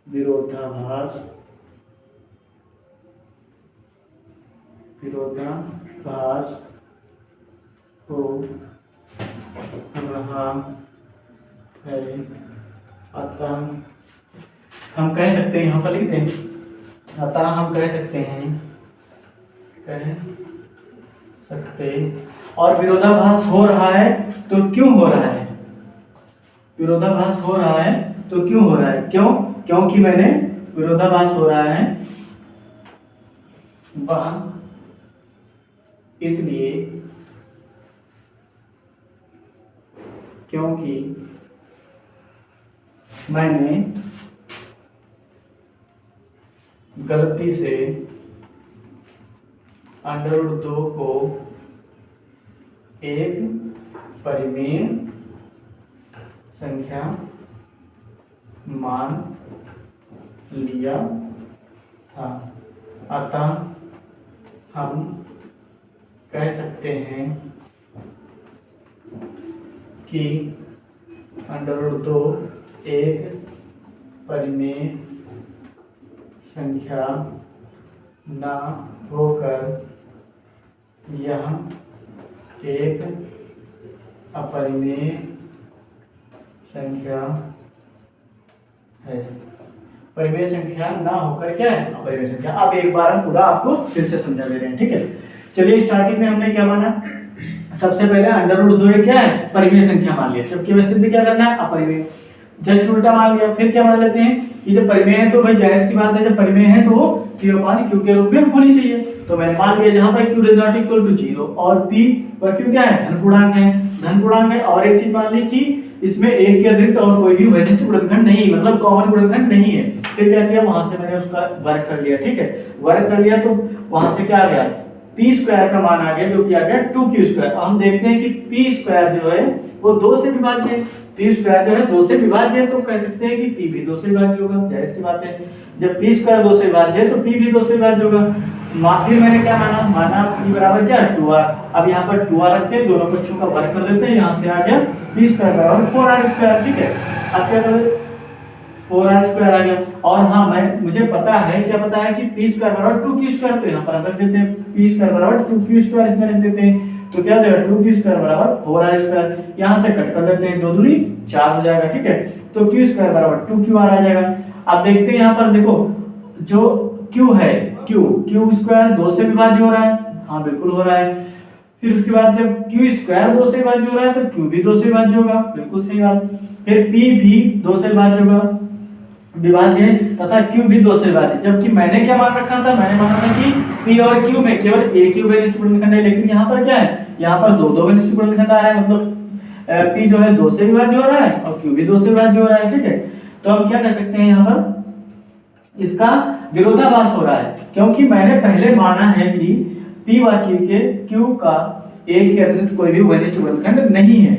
विरोधाभास हो रहा है, अतः हम कह सकते हैं, यहाँ पर लिखते हैं, अतः हम कह सकते और विरोधाभास हो रहा है तो क्यों हो रहा है, विरोधाभास हो रहा है तो क्यों हो रहा है, क्योंकि मैंने विरोधाभास हो रहा है वह इसलिए क्योंकि मैंने गलती से √2 को एक परिमेय संख्या मान लिया था, अतः हम कह सकते हैं कि √2 एक परिमेय संख्या न होकर यह एक अपरिमेय संख्या है। परिमेय संख्या ना होकर क्या है, अपरिमेय संख्या। अब एक बार हम पूरा आपको फिर से समझा दे रहे हैं। ठीक है, चलिए स्टार्टिंग में हमने क्या माना, सबसे पहले √2 क्या है, परिमेय संख्या मान लिया, जबकि हमें सिद्ध क्या करना है, अपरिमेय। जस्ट उल्टा मान लिया। फिर क्या मान लेते हैं कि जब परिमेय है तो भाई जाहिर सी बात है, जब परिमेय है तो वो P/Q के रूप में होनी चाहिए। तो मैंने मान लिया जहां पर Q does not equal to 0 और P और Q क्या है, धन पूर्णांक है, धन पूर्णांक है। और एक चीज मान ली कि इसमें एक के अतिरिक्त और कोई भी वैशिष्ट गुणनखंड नहीं, मतलब कॉमन गुणनखंड नहीं है। फिर क्या किया, वहां से मैंने उसका वर्ग कर लिया। ठीक है, वर्ग कर लिया तो वहां से क्या आ गया, p स्क्वायर का मान आ गया जो कि आ गया 2q स्क्वायर। हम देखते हैं कि p स्क्वायर जो है वो 2 से विभाज्य है। p स्क्वायर जो है 2 से विभाज्य है तो कह सकते हैं कि p भी 2 से विभाज्य होगा, जाहिर सी बात है। जब p स्क्वायर 2 से विभाज्य है तो p भी 2 से विभाज्य होगा। फिर मैंने क्या माना p बराबर क्या 2r। अब यहाँ पर 2r रखते हैं, दोनों पक्षों का वर्ग कर देते हैं, यहाँ से आ गया p स्क्वायर बराबर 4r स्क्वायर। ठीक है, अब क्या करें, 4r स्क्वायर आ गया। और हाँ मुझे पता है, क्या पता है कि p स्क्वायर बराबर 2q स्क्वायर, तो यहाँ पर रख देते हैं p स्क्वायर बराबर 2q स्क्वायर, इसमें रख देते हैं। तो क्या देगा 2q स्क्वायर बराबर 4r स्क्वायर, यहाँ से कट कर देते हैं, 2 दूनी 4 हो जाएगा। ठीक है, तो q स्क्वायर बराबर 2qr आ जाएगा। अब देखते हैं यहाँ पर देखो जो q है, q स्क्वायर 2 से विभाज्य हो रहा है, हाँ बिल्कुल हो रहा है। फिर उसके बाद जब q स्क्वायर 2 से विभाज्य हो रहा है तो q भी 2 से विभाज्य होगा, बिल्कुल सही बात। फिर p भी 2 से विभाज्य होगा, विभाज्य है, तथा q भी 2 से विभाज्य। जबकि मैंने क्या मान रखा था, मैंने माना था कि p और q में केवल एक ही वैशिष्ट गुणनखंड है, लेकिन यहाँ पर क्या है, यहाँ पर दो वैशिष्ट गुणनखंड आ रहा है, मतलब p जो है 2 से विभाज्य हो रहा है और q भी 2 से विभाज्य हो रहा है। ठीक है, तो हम क्या कर सकते हैं, यहाँ पर इसका विरोधाभास हो रहा है, क्योंकि मैंने पहले माना है कि p व q के q का एक के अतिरिक्त कोई भी वैशिष्ट गुणनखंड नहीं है,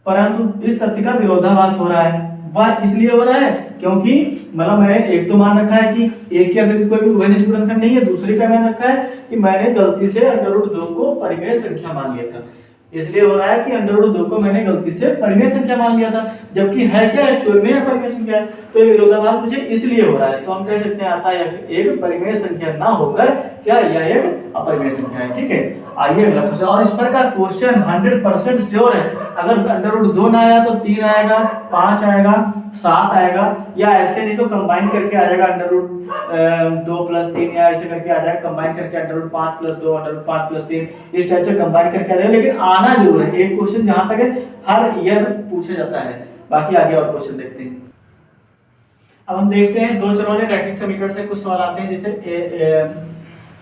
परंतु इस तथ्य का विरोधाभास हो रहा है। वह इसलिए हो रहा है क्योंकि मतलब मैंने एक तो मान रखा है कि एक के अतिरिक्त कोई भी वैशिष्ट गुणनखंड नहीं है, दूसरे का मान रखा है कि मैंने गलती से √2 को परिमेय संख्या मान लिया था। इसलिए हो रहा है कि √2 को मैंने गलती से परिमेय संख्या मान लिया था, जबकि है क्या, एक्चुअल में परिमेय संख्या है। तो ये विरोधाभास मुझे इसलिए हो रहा है, तो हम कह सकते हैं आता है एक परिमेय संख्या ना होकर क्या यह एक अपरिमेय संख्या है। ठीक है, आइए अगला क्वेश्चन। और इस पर का क्वेश्चन 100% श्योर है, अगर √2 ना आया तो 3 आएगा, 5 आएगा, 7 आएगा, या ऐसे नहीं तो कंबाइन करके आ जाएगा √2 + 3, या ऐसे करके आ जाएगा कंबाइन करके √5 + 2 √5 + 3, इस टाइप से कंबाइन करके आ जाएगा। लेकिन आना जरूर है एक क्वेश्चन, जहां तक है हर ईयर पूछा जाता है। बाकी आगे और क्वेश्चन देखते हैं। अब हम देखते हैं दो चरों वाले रैखिक समीकरण से कुछ सवाल आते हैं, जैसे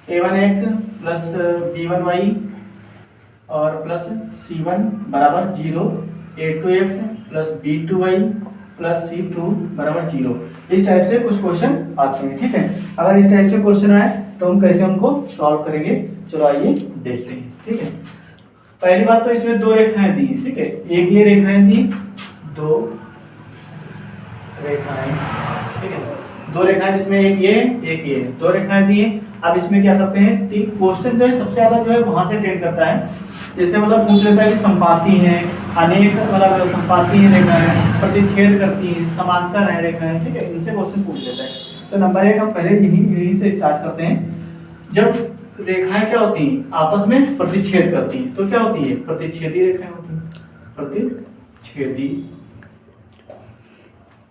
a1x + b1y और प्लस c1 बराबर 0, a2x + b2y + c2 बराबर 0। इस टाइप से कुछ क्वेश्चन आते हैं। ठीक है, अगर इस टाइप से क्वेश्चन आए तो हम कैसे उनको सॉल्व करेंगे, चलो आइए देखते हैं। ठीक है, पहली बात तो इसमें 2 रेखाएं दी हैं। ठीक है, एक ये रेखाएं दी, 2 रेखाएं। ठीक है, 2 रेखाएं जिसमें एक ये 2 रेखाएं दी हैं। अब इसमें क्या करते हैं, क्वेश्चन जो है सबसे ज्यादा जो है वहां से टेंड करता है, जैसे मतलब पूछ लेता है कि संपाती है, अनेक मतलब संपाती है रेखाएं, प्रतिच्छेद करती है, समांतर है रेखाएं। ठीक है, इनसे क्वेश्चन पूछ लेता है। तो नंबर 1 हम पहले यही से स्टार्ट करते हैं। जब रेखाएं क्या होती हैं, आपस में प्रतिच्छेद करती हैं, तो क्या होती है, प्रतिच्छेदी रेखाएं होती हैं, प्रतिच्छेदी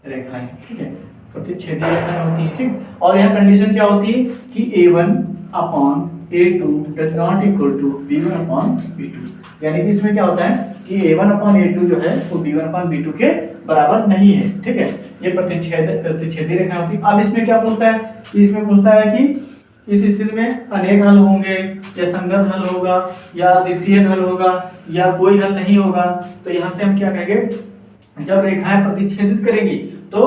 रेखाएं। ठीक है, प्रतिच्छेदी रेखाएं होती है। ठीक, और यह कंडीशन क्या होती है कि a1/a2 does not equal to b1/b2, यानी कि इसमें क्या होता है कि a1/a2 जो है वो b1/b2 के बराबर नहीं है। ठीक है, ये प्रतिच्छेदी रेखा होती है। अब इसमें क्या पूछता है, इसमें पूछता है कि इस स्थिति में अनेक हल होंगे, या संगत हल होगा, या अद्वितीय हल होगा, या कोई हल नहीं होगा। तो यहाँ से हम क्या कहेंगे, जब रेखाएं प्रतिच्छेदित करेंगी तो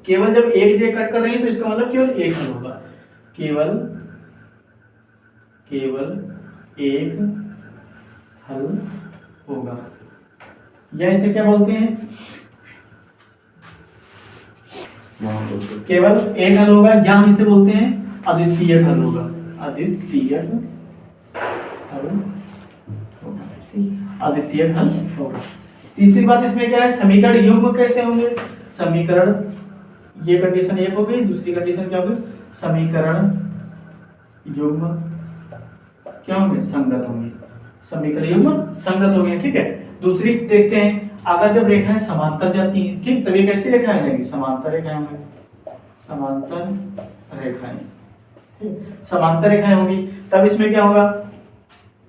केवल जब एक जगह कट कर रही है तो इसका मतलब केवल एक हल होगा, केवल एक हल होगा। या इसे क्या बोलते हैं, केवल एक हल होगा, या हम इसे बोलते हैं अद्वितीय हल होगा, अद्वितीय हल होगा। तीसरी बात इसमें क्या है, समीकरण युग्म कैसे होंगे, समीकरण, ये कंडीशन एक हो गई, दूसरी कंडीशन क्या होगी, समीकरण युग्म क्या होंगे, संगत होंगे, समीकरण युग्म संगत होंगे। ठीक है, दूसरी देखते हैं, अगर जब रेखाएं समांतर जाती हैं, ठीक, तब ये कैसी रेखाएं जाएंगी, समांतर रेखाएं होंगी, समांतर रेखाएं। समांतर रेखाएं होंगी, तब इसमें क्या होगा,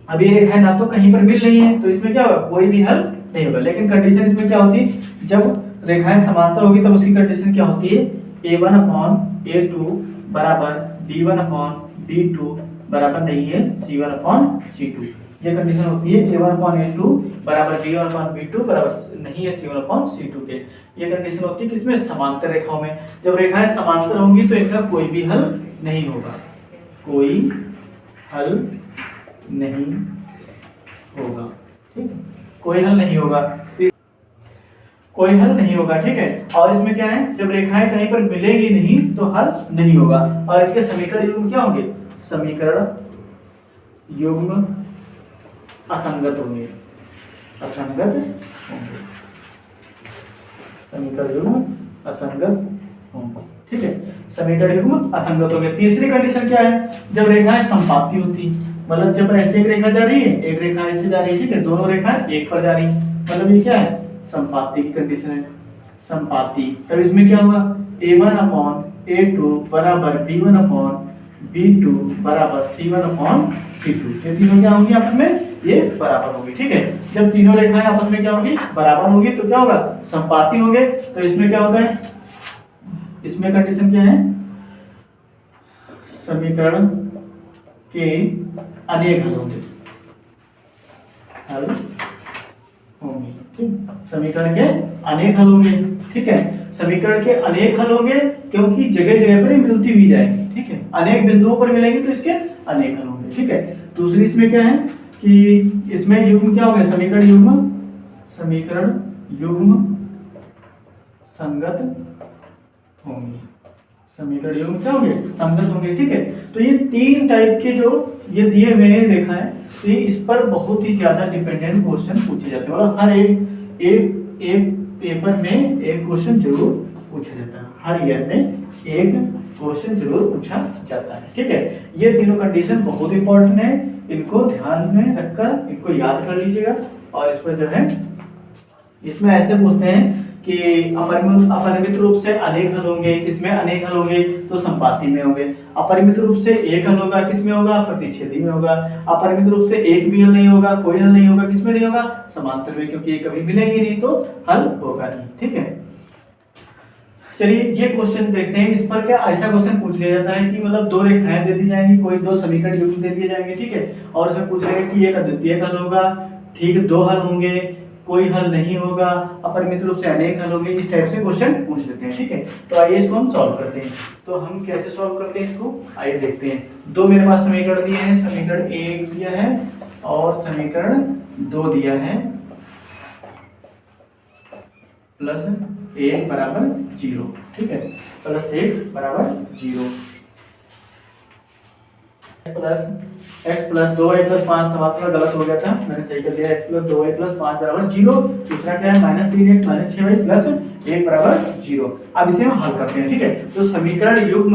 अब ये रेखाएं ना तो कहीं पर मिल रही हैं, तो इसमें क्या होगा, कोई भी हल नहीं होगा। लेकिन कंडीशन इसमें क्या होती है, जब रेखाएं समांतर होगी तब उसकी कंडीशन क्या होती है, a1/a2 बराबर b1/b2 बराबर नहीं है c1/c2। ये कंडीशन होती है a1/a2 बराबर b1/b2 बराबर नहीं है c1/c2 के। ये कंडीशन होती है किसमें, समांतर रेखाओं में। जब रेखाएं समांतर होंगी तो इनका कोई भी हल नहीं होगा, कोई हल नहीं होगा, ठीक है, कोई हल नहीं होगा, कोई हल नहीं होगा, ठीक है। और इसमें क्या है, जब रेखाएं कहीं पर मिलेंगी नहीं तो हल नहीं होगा। और इनके समीकरण युग्म क्या होंगे, समीकरण युग्म असंगत होंगे, असंगत होंगे, समीकरण युग्म असंगत होंगे, ठीक है, समीकरण युग्म असंगत होंगे। तीसरी कंडीशन क्या है, जब रेखाएं समपाती होती, मतलब जब ऐसे एक रेखा जा रही है, एक रेखा ऐसे जा रही है, ठीक है, दोनों रेखाएं एक पर जा रही, मतलब ये क्या है, समपाती की कंडीशन है, समपाती। तब इसमें क्या होगा, a1/a2 बराबर b1/b2 बराबर c1/c2। ये तीनों क्या होंगी आपस में, ये बराबर होगी, ठीक है। जब तीनों रेखाएं आपस में क्या होगी, बराबर होगी, तो क्या होगा, समपाती होंगे। तो इसमें क्या होता है, इसमें कंडीशन क्या है, समीकरण के अनेक हल होंगे, हल होंगे, ठीक, समीकरण के अनेक हल होंगे, ठीक है। समीकरण के अनेक हल होंगे क्योंकि जगह जगह पर मिलती हुई जाएंगी, ठीक है, अनेक बिंदुओं पर मिलेंगे तो इसके अनेक हल होंगे, ठीक है। दूसरी इसमें क्या है कि इसमें युग्म क्या होंगे, समीकरण युग्म, समीकरण युग्म संगत होंगे, समीकरण युग्म क्या होंगे, संगत होंगे, ठीक है। तो ये तीन टाइप के जो ये दिए हुए हैं रेखाएं, तो ये इस पर बहुत ही ज्यादा डिपेंडेंट क्वेश्चन पूछे जाते हैं, मतलब हर एक पेपर में एक क्वेश्चन जरूर पूछा जाता है, हर ईयर में एक क्वेश्चन जरूर पूछा जाता है, ठीक है। ये तीनों कंडीशन बहुत इंपॉर्टेंट है, इनको ध्यान में रखकर इनको याद कर लीजिएगा। और इस पर जो है, इसमें ऐसे पूछते हैं कि अपरिमित रूप से अनेक हल होंगे, किसमें अनेक हल होंगे, तो संपाती में होंगे। अपरिमित रूप से एक हल होगा, किसमें होगा, प्रतिच्छेदी में होगा। अपरिमित रूप से एक भी हल नहीं होगा, कोई हल नहीं होगा, किसमें नहीं होगा, समांतर में, क्योंकि ये कभी मिलेंगे नहीं तो हल होगा नहीं, ठीक है। चलिए ये क्वेश्चन देखते हैं। इस पर क्या ऐसा क्वेश्चन पूछ लिया जाता है कि मतलब दो रेखाएं दे दी जाएंगी, कोई दो समीकरण युग्म दे दिए जाएंगे, ठीक है, और उसमें पूछ लेगा कि एक अद्वितीय हल होगा, ठीक, दो हल होंगे, कोई हल नहीं होगा, अपरिमित रूप से अनेक हल होंगे, इस टाइप से क्वेश्चन पूछ लेते हैं, ठीक है। तो आइए इसको हम सॉल्व करते हैं। तो हम कैसे सॉल्व करते हैं इसको, आइए देखते हैं। दो मेरे पास समीकरण दिए हैं, समीकरण 1 दिया है और समीकरण 2 दिया है, प्लस 1 बराबर 0, ठीक है, प्लस 1 बराबर 0, plus x plus 2y plus 5 समाप्त गलत हो गया था, मैंने सही कर दिया, x प्लस 2y प्लस 5 बराबर 0। दूसरा क्या है, -3x माइनस 6y प्लस 1 बराबर 0। अब इसे हम हल करते हैं, ठीक है। तो समीकरण युग्म,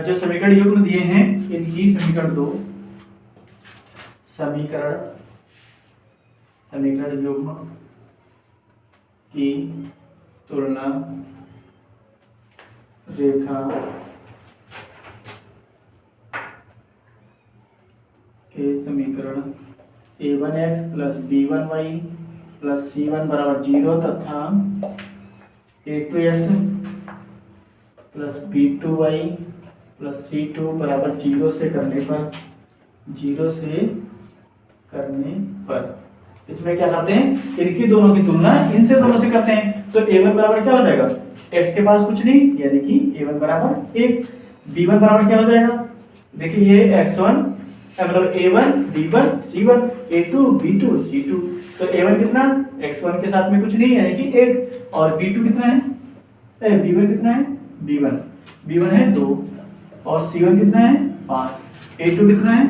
जो समीकरण युग्म दिए हैं इनकी समीकरण 2, समीकरण युग्म की तुलना रेखा के समीकरण a1x plus b1y plus c1 बराबर 0 तथा a2x plus b2y plus c2 बराबर 0 से करने पर इसमें क्या करते हैं, इनकी दोनों की तुलना इनसे दोनों से करते हैं। तो a1 बराबर क्या हो जाएगा, x के पास कुछ नहीं, यानी कि a1 बराबर 1, b1 बराबर क्या हो जाएगा, देखिए ये x1 मतलब a1 b1 c1 a2 b2 c2। तो a1 कितना, x1 के साथ में कुछ नहीं यानी कि 1, और b2 कितना है, b1 कितना है, b1 है 2, और c1 कितना है 5, a2 कितना है,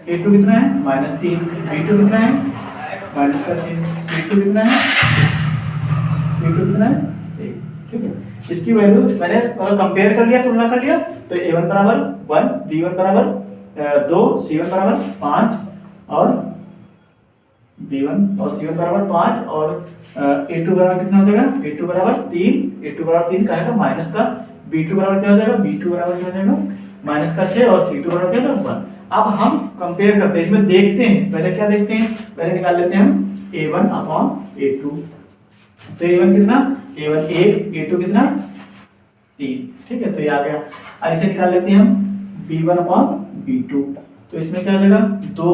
-3, b2 कितना है -6, c2 कितना है 1, ठीक है। इसकी वैल्यू मैंने कंपेयर कर लिया, तुलना कर लिया, तो a1 बराबर 1, b1 बराबर 2, c1 बराबर 5 और b1 और c1 बराबर 5 और a2 बराबर कितना हो जाएगा, a2 बराबर 3 का है माइनस का, b2 बराबर क्या हो जाएगा, b2 बराबर क्या हो जाएगा माइनस का 6 और C2 बराबर क्या होगा 1। अब हम कंपेयर करते हैं, इसमें देखते हैं, पहले क्या देखते हैं, पहले निकाल लेते हैं हम A1 अपॉन A2। तो A1 कितना, A1 1, A2 कितना 3, ठीक है, तो ये आ गया। ऐसे निकाल लेते हैं हम B1 अपॉन B2। तो इसमें क्या हो जाएगा 2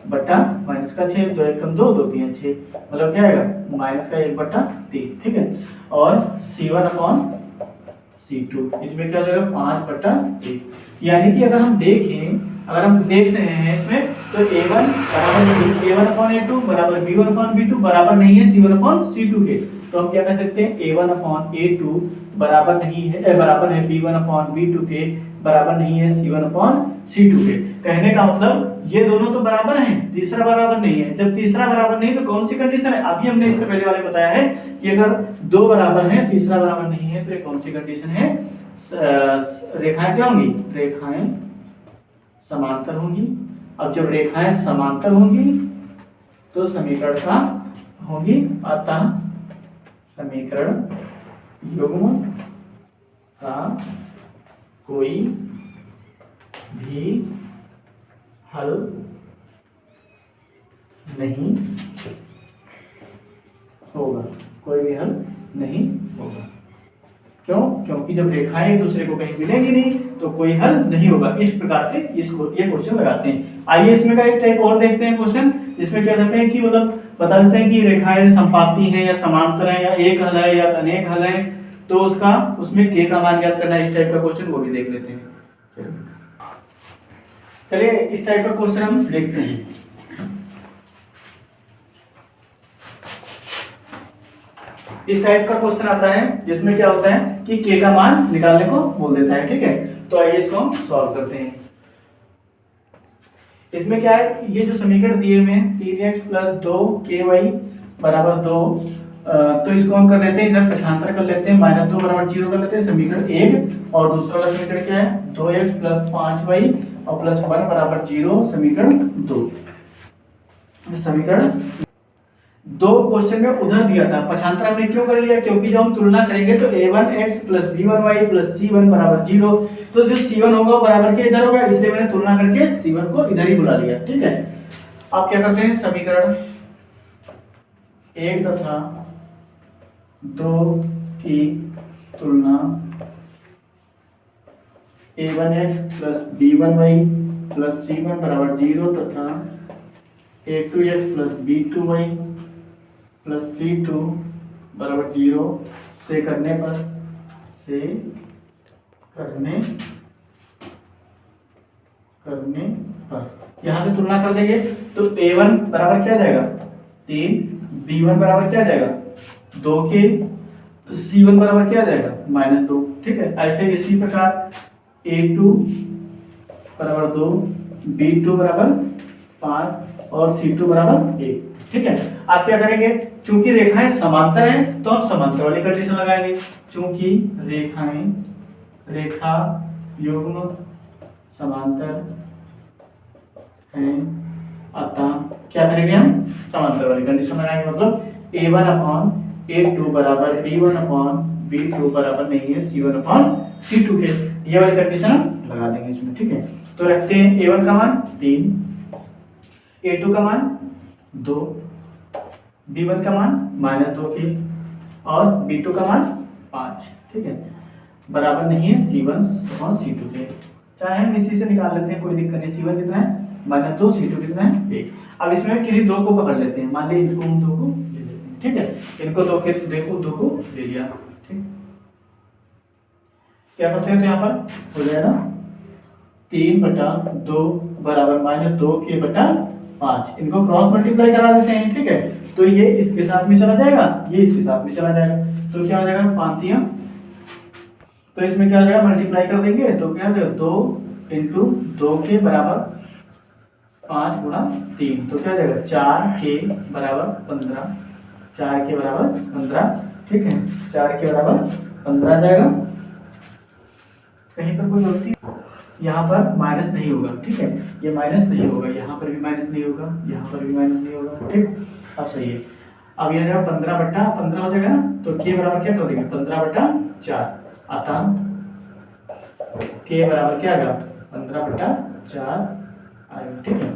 बटा माइनस का 6, 2 1 2, 2 3 6, मतलब क्या आएगा माइनस का 1 बटा 3, ठीक है। और C1 अपॉन C2, इसमें क्या हो जाएगा 5 बटा 1। यानी कि अगर हम देखें, अगर हम देख रहे हैं इसमें, तो A1 बराबर A1 अपॉन A2 बराबर B1 अपॉन B2 बराबर नहीं है C1 अपॉन C2 के। तो हम क्या कह सकते हैं A1 अपॉन A2 बराबर नहीं है, बराबर है B1 अपॉन B2 के, बराबर नहीं है C1 अपॉन C2 के। कहने का मतलब ये दोनों तो बराबर हैं, तीसरा बराबर नहीं है। जब तीसरा बराबर नहीं तो कौन सी कंडीशन है, अभी हमने इससे पहले वाले बताया है कि अगर दो बराबर हैं तीसरा बराबर नहीं है तो ये कौन सी कंडीशन है, रेखाएं क्या होंगी, रेखाएं समांतर होंगी। अब जब रेखाएं समांतर होंगी तो समीकरण का होगी, अतः समीकरण युग्म का कोई भी हल नहीं होगा, कोई भी हल नहीं होगा। क्यों, क्योंकि जब रेखाएं एक दूसरे को कहीं मिलेंगी नहीं तो कोई हल नहीं होगा। इस प्रकार से इसको ये क्वेश्चन लगाते हैं। आइए इसमें का एक टाइप और देखते हैं क्वेश्चन, जिसमें क्या कहते हैं कि मतलब बता देते हैं कि रेखाएं समपाती हैं या समांतर हैं या एक हल है या अनेक हल है, तो उसका उसमें के का मान ज्ञात करना है। इस टाइप का क्वेश्चन वो भी देख लेते हैं। चलिए इस टाइप का क्वेश्चन हम देखते हैं। इस टाइप का क्वेश्चन आता है जिसमें क्या होता है कि के का मान निकालने को बोल देता है, ठीक है। तो आइए इसको हम सॉल्व करते हैं। इसमें क्या है, ये जो समीकरण दिए हुए हैं 3x + 2ky बराबर 2, तो इसको हम कर लेते हैं, इधर पक्षांतर कर लेते हैं, -2 बराबर 0 कर लेते हैं, समीकरण 1। और दूसरा वाला समीकरण क्या है 2x + 5y और +1 बराबर 0, समीकरण 2। समीकरण 2 क्वेश्चन में उधर दिया था, पक्षांतर हमने क्यों कर लिया, क्योंकि जब हम तुलना करेंगे तो a1x + b1y + c1 बराबर 0, तो जो c1 होगा वो बराबर के इधर होगा, इसलिए मैंने तुलना करके c1 को इधर ही बुला लिया, ठीक है। अब क्या करते हैं, समीकरण 1 तथा 2 की तुलना a1x + b1y + c1 बराबर 0 तथा a2x + b2y + c2 बराबर 0 से करने पर यहां से तुलना कर देंगे तो a1 बराबर क्या आ जाएगा 3, b1 बराबर क्या आ जाएगा 2 के, c1 बराबर क्या आ जाएगा -2, ठीक है। ऐसे इसी प्रकार a2 बराबर 2, b2 बराबर 5 और c2 बराबर 1, ठीक है। आप क्या करेंगे, चूंकि रेखाएं समांतर हैं तो हम समांतर वाली कंडीशन लगाएंगे। चूंकि रेखा युग्म समांतर हैं, अतः क्या करेंगे हम समांतर वाली कंडीशन लगाएंगे। मतलब a1 अपॉन a2 बराबर b1 अपॉन b2 बराबर नहीं है c1 अपॉन c2 के, ये वाली कंडीशन हम लगा देंगे इसमें, ठीक है। तो रखते हैं a1 का मान 3, a2 का मान 2, b1 का मान -2 के और b2 का मान 5, ठीक है, बराबर नहीं है c1 अपॉन c2 के। चाहे हम इसी से निकाल लेते हैं, कोई दिक्कत नहीं। c1 कितना है -2, c2 कितना है 1। अब इसमें किसी दो को पकड़ लेते हैं, मान लीजिए इनको हम 2 को ले लेते हैं, ठीक है। इनको 2 के देखो 2 को ले लिया, ठीक। क्या करते हैं तो यहाँ पर हो जाएगा 3/2 बराबर -2 के बटा 5, इनको क्रॉस मल्टीप्लाई करा देते हैं, ठीक है। तो ये इसके साथ में चला जाएगा, ये इसके साथ में चला जाएगा, तो क्या हो जाएगा 5, तो इसमें क्या हो जाएगा मल्टीप्लाई कर देंगे तो क्या हो जाएगा 2 × 2 के बराबर 5 × 3, तो क्या हो जाएगा 4 के बराबर 15, 4 के बराबर 15, ठीक है, 4 के बराबर 15 आ जाएगा। कहीं पर कोई गलती, यहाँ पर माइनस नहीं होगा, ठीक है, ये माइनस नहीं होगा, यहाँ पर भी माइनस नहीं होगा, यहाँ पर भी माइनस नहीं होगा, ठीक। अब सही है। अब ये 15/15 हो जाएगा ना, तो के बराबर क्या कर देंगे 15/4, अतः के बराबर क्या आएगा 15/4 आएगा। ठीक है,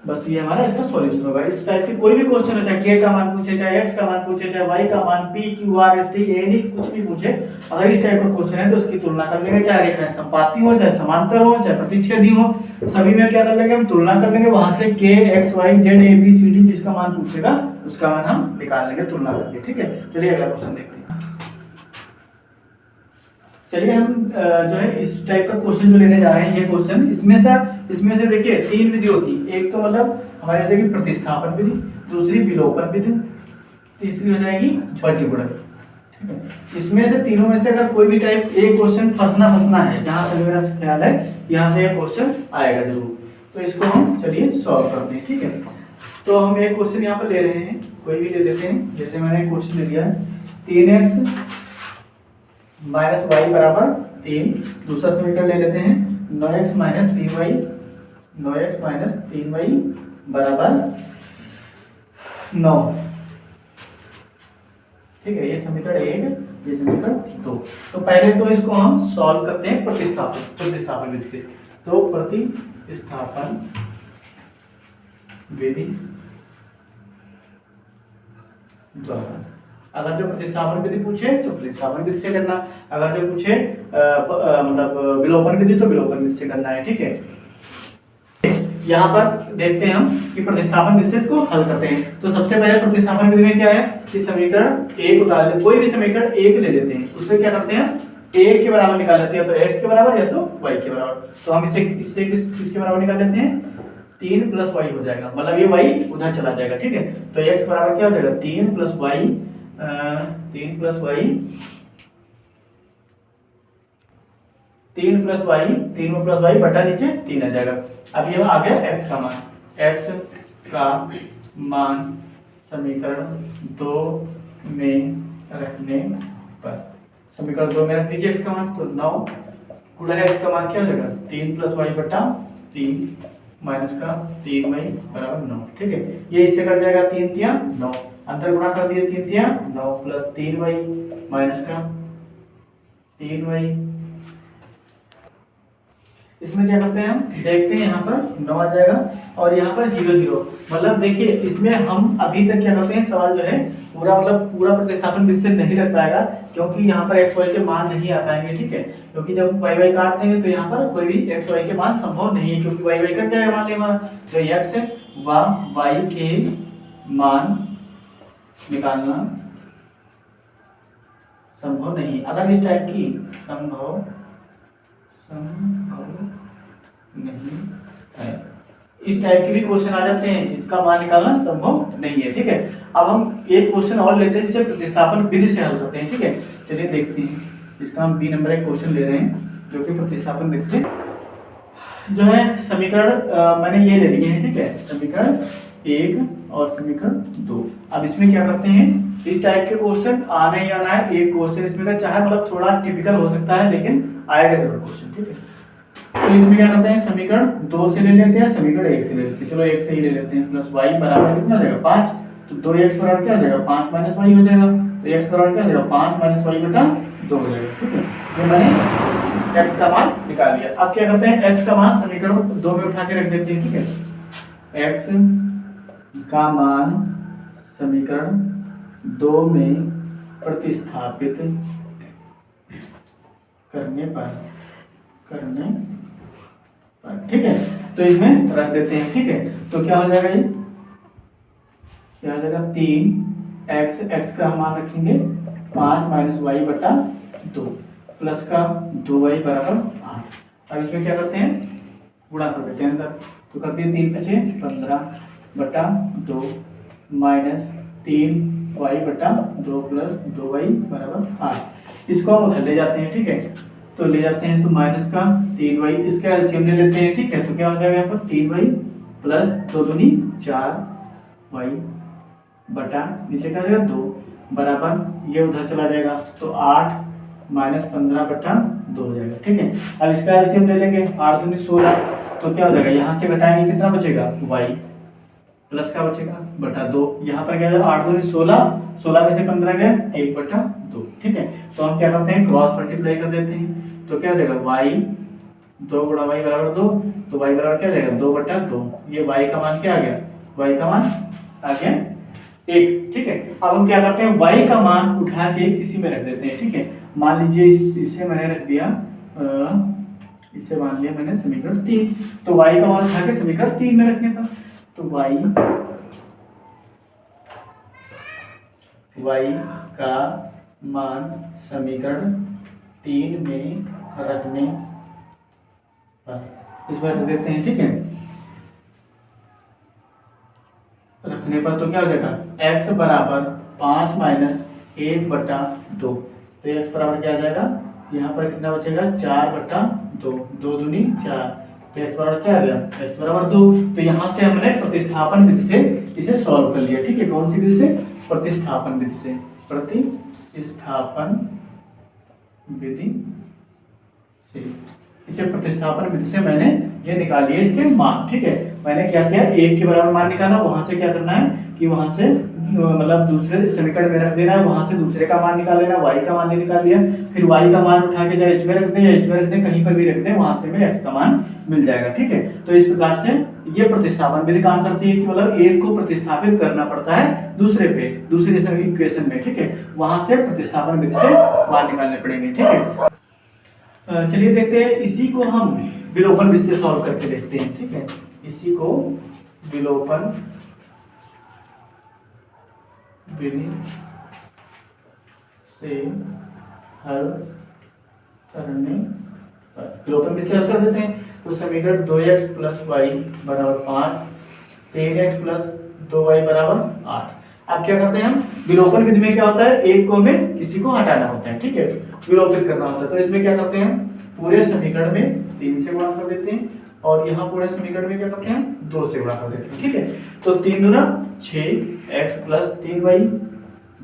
बस ये हमारा इसका सॉल्यूशन होगा। इस टाइप के कोई भी क्वेश्चन हो, चाहे के का मान पूछे, चाहे एक्स का मान पूछे, चाहे वाई का मान, P Q R S T any कुछ भी पूछे, अगर इस टाइप का क्वेश्चन है तो उसकी तुलना कर लेंगे, चाहे रेखाएं संपाती हो, चाहे समांतर हो, चाहे प्रतिच्छेदी हो, सभी में क्या कर लेंगे हम तुलना कर लेंगे, वहां से के X Y Z A B C D जिसका मान पूछेगा उसका मान हम निकाल लेंगे तुलना करके। ठीक है, चलिए अगला क्वेश्चन देखते हैं। चलिए हम जो है इस टाइप का क्वेश्चन जो लेने जा रहे हैं, ये क्वेश्चन इसमें से देखिए 3 विधि होती है। एक तो मतलब हमारी हो जाएगी प्रतिस्थापन विधि, दूसरी विलोपन विधि, तीसरी हो जाएगी बज्रगुणन। ठीक है, इसमें से तीनों में से अगर कोई भी टाइप एक क्वेश्चन फंसना है, जहां तक मेरा ख्याल है यहाँ से एक क्वेश्चन आएगा जरूर, तो इसको हम चलिए सॉल्व करते हैं। ठीक है, तो हम एक क्वेश्चन यहाँ पर ले रहे हैं, कोई भी ले लेते हैं। जैसे मैंने क्वेश्चन ले लिया है 3x माइनस वाई बराबर 3। दूसरा समीकरण ले लेते हैं 9x minus 3y, 9x minus 3y बराबर 9। ठीक है, ये समीकरण 1, ये समीकरण 2। तो पहले तो इसको हम सॉल्व करते हैं प्रतिस्थापन विधि से। तो प्रतिस्थापन विधि द्वारा, अगर जो प्रतिस्थापन विधि पूछे तो प्रतिस्थापन विधि से करना, अगर जो पूछे मतलब विलोपन विधि तो विलोपन विधि से करना है। ठीक है, यहाँ पर देखते हैं हम कि प्रतिस्थापन विधि से इसको हल करते हैं। तो सबसे पहले प्रतिस्थापन विधि में क्या है कि समीकरण एक उतार लेते, कोई भी समीकरण एक ले लेते हैं, उससे क्या करते हैं एक के बराबर निकाल लेते हैं, तो x के बराबर या तो y के बराबर। तो हम इससे किसके बराबर निकाल लेते हैं 3 + y हो जाएगा, मतलब ये y उधर चला जाएगा। ठीक है, तो x बराबर क्या हो जाएगा 3 + y, 3 + y, 3 + y, 3 + y बटा नीचे 3 आ जाएगा। अब ये आ गया x का मान, x का मान समीकरण 2 में रखने पर, समीकरण 2 में रख दीजिए x का मान, तो 9 गुणा x का मान क्या हो जाएगा 3 + y बटा 3 माइनस का 3y बराबर 9। ठीक है, ये इससे कट जाएगा 3 × 3 = 9, अंदर गुणा कर दिए 3 × 3 = 9 प्लस 3y माइनस का 3y। इसमें क्या करते हैं हम देखते हैं, यहाँ पर 9 आ जाएगा और यहाँ पर 0 0, मतलब देखिए इसमें हम अभी तक क्या करते हैं सवाल जो है पूरा प्रतिस्थापन विधि से नहीं रख पाएगा, क्योंकि यहाँ पर x y के मान नहीं आ पाएंगे। ठीक है, क्योंकि जब y y काटते हैं तो यहाँ पर कोई भी x y के मान संभव नहीं है, क्योंकि y y कट जाएगा मान लेना, तो x व y के मान निकालना संभव नहीं। अगर इस टाइप की संभव नहीं है, इस टाइप के भी क्वेश्चन आ जाते हैं, इसका मान निकालना संभव नहीं है। ठीक है, अब हम एक क्वेश्चन और लेते हैं जिसे प्रतिस्थापन विधि से हल करते हैं। ठीक है, चलिए देखते हैं, इसका हम बी नंबर एक क्वेश्चन ले रहे हैं जो कि प्रतिस्थापन विधि से जो है समीकरण मैंने ये ले लिए हैं। ठीक है, समीकरण 1 और समीकरण 2। अब इसमें क्या करते हैं, इस टाइप के क्वेश्चन आना ही आना है। एक क्वेश्चन इसमें का चाहे मतलब थोड़ा टिपिकल हो सकता है, लेकिन आएगा जरूर क्वेश्चन। ठीक है, तो इसमें क्या करते हैं समीकरण 2 से ले लेते हैं, समीकरण 1 से ले लेते हैं। चलो 1 से ही ले लेते हैं, प्लस y बराबर कितना हो जाएगा 5, तो 2x बराबर क्या हो जाएगा 5 माइनस y हो जाएगा, तो x बराबर क्या हो जाएगा 5 माइनस y बटा 2 हो जाएगा। ठीक है, ये मैंने x का मान निकाल लिया। अब क्या करते हैं x का मान समीकरण 2 में उठा के रख देते हैं। ठीक है, x का मान समीकरण 2 में प्रतिस्थापित करने पर ठीक है, तो इसमें रख देते हैं। ठीक है, तो क्या हो जाएगा, ये क्या हो जाएगा 3x का मान रखेंगे 5 माइनस y बटा 2 प्लस का 2y बराबर 8। अब इसमें क्या करते हैं गुणा कर देते हैं अंदर, तो कर दिए 3 × 5 = 15 बटा 2 माइनस 3y बटा 2 प्लस 2y बराबर 8। इसको हम उधर ले जाते हैं। ठीक है, तो ले जाते हैं तो माइनस का 3y, इसका एलसीएम ले लेते हैं। ठीक है, तो क्या हो जाएगा यहाँ पर 3y प्लस 2 दूनी 4y बटा नीचे क्या हो जाएगा 2 बराबर ये उधर चला जाएगा, तो 8 माइनस 15 बटा 2 हो जाएगा। ठीक है, अब इसका एलसीएम ले लेंगे, 8 दूनी 16, तो क्या हो जाएगा यहाँ से घटाएंगे कितना बचेगा y प्लस का बचेगा बटा 2, यहाँ पर क्या जाएगा 8 दूनी 16, 16 में से 15 गया 1 बटा 2। ठीक है, तो हम क्या करते हैं क्रॉस मल्टीप्लाई कर देते हैं, तो क्या हो जाएगा y 2 गुणा वाई बराबर 2, तो वाई बराबर क्या जाएगा 2/2। ये वाई का मान क्या आ गया, वाई का मान आ गया 1। ठीक है, अब हम क्या करते हैं, वाई का मान उठा के किसी में रख देते हैं। ठीक है, मान लीजिए इसे मैंने रख दिया, इसे मान लिया मैंने समीकरण 3, तो वाई का मान उठा के समीकरण 3 में रखने पर, तो वाई का मान समीकरण 3 में रखने पर इस बार रख देते हैं। ठीक है, रखने पर तो क्या हो जाएगा, x बराबर 5 - 1/2, तो x बराबर क्या आ जाएगा, यहाँ पर कितना बचेगा 4/2, 2 दूनी 4, तो x बराबर क्या आ गया, x बराबर 2। तो यहाँ से हमने प्रतिस्थापन विधि से इसे सॉल्व कर लिया। ठीक है, कौन सी विधि से, प्रतिस्थापन विधि से, प्रतिस्थापन विधि से, इसे प्रतिस्थापन विधि से मैंने ये निकाल लिया इसके मान। ठीक है, मैंने क्या किया, 1 के बराबर मान निकाला, वहां से क्या करना है कि वहां से मतलब दूसरे समीकरण में रख देना है, वहां से दूसरे का मान निकाल लेना, y का मान निकाल लिया, फिर y का मान उठा के चाहे इसमें रख दें या इसमें रख दें, कहीं पर भी रख दें, वहां से हमें x का मान मिल जाएगा। ठीक है, तो इस प्रकार से ये प्रतिस्थापन विधि काम करती है कि मतलब एक को प्रतिस्थापित करना पड़ता है दूसरे पे, दूसरे इक्वेशन में। ठीक है, वहां से प्रतिस्थापन विधि से मान निकालने पड़ेंगे। ठीक है, चलिए देखते हैं, इसी को हम विलोपन विधि से सॉल्व करके देखते हैं। ठीक है, इसी को विलोपन विधि से हल करने पर, विलोपन विधि से हल कर देते हैं, तो समीकरण 2x + y बराबर 5, 3x + 2y बराबर 8। अब क्या करते हैं हम, विलोपन विधि में क्या होता है, एक को में किसी को हटाना होता है। ठीक है, विलोपित करना होता है, तो इसमें क्या करते हैं हम, पूरे समीकरण में 3 से गुणा कर देते हैं, और यहाँ पूरे समीकरण में क्या करते हैं 2 से गुणा कर देते हैं। ठीक है, तो 3 दूना 6x + 3y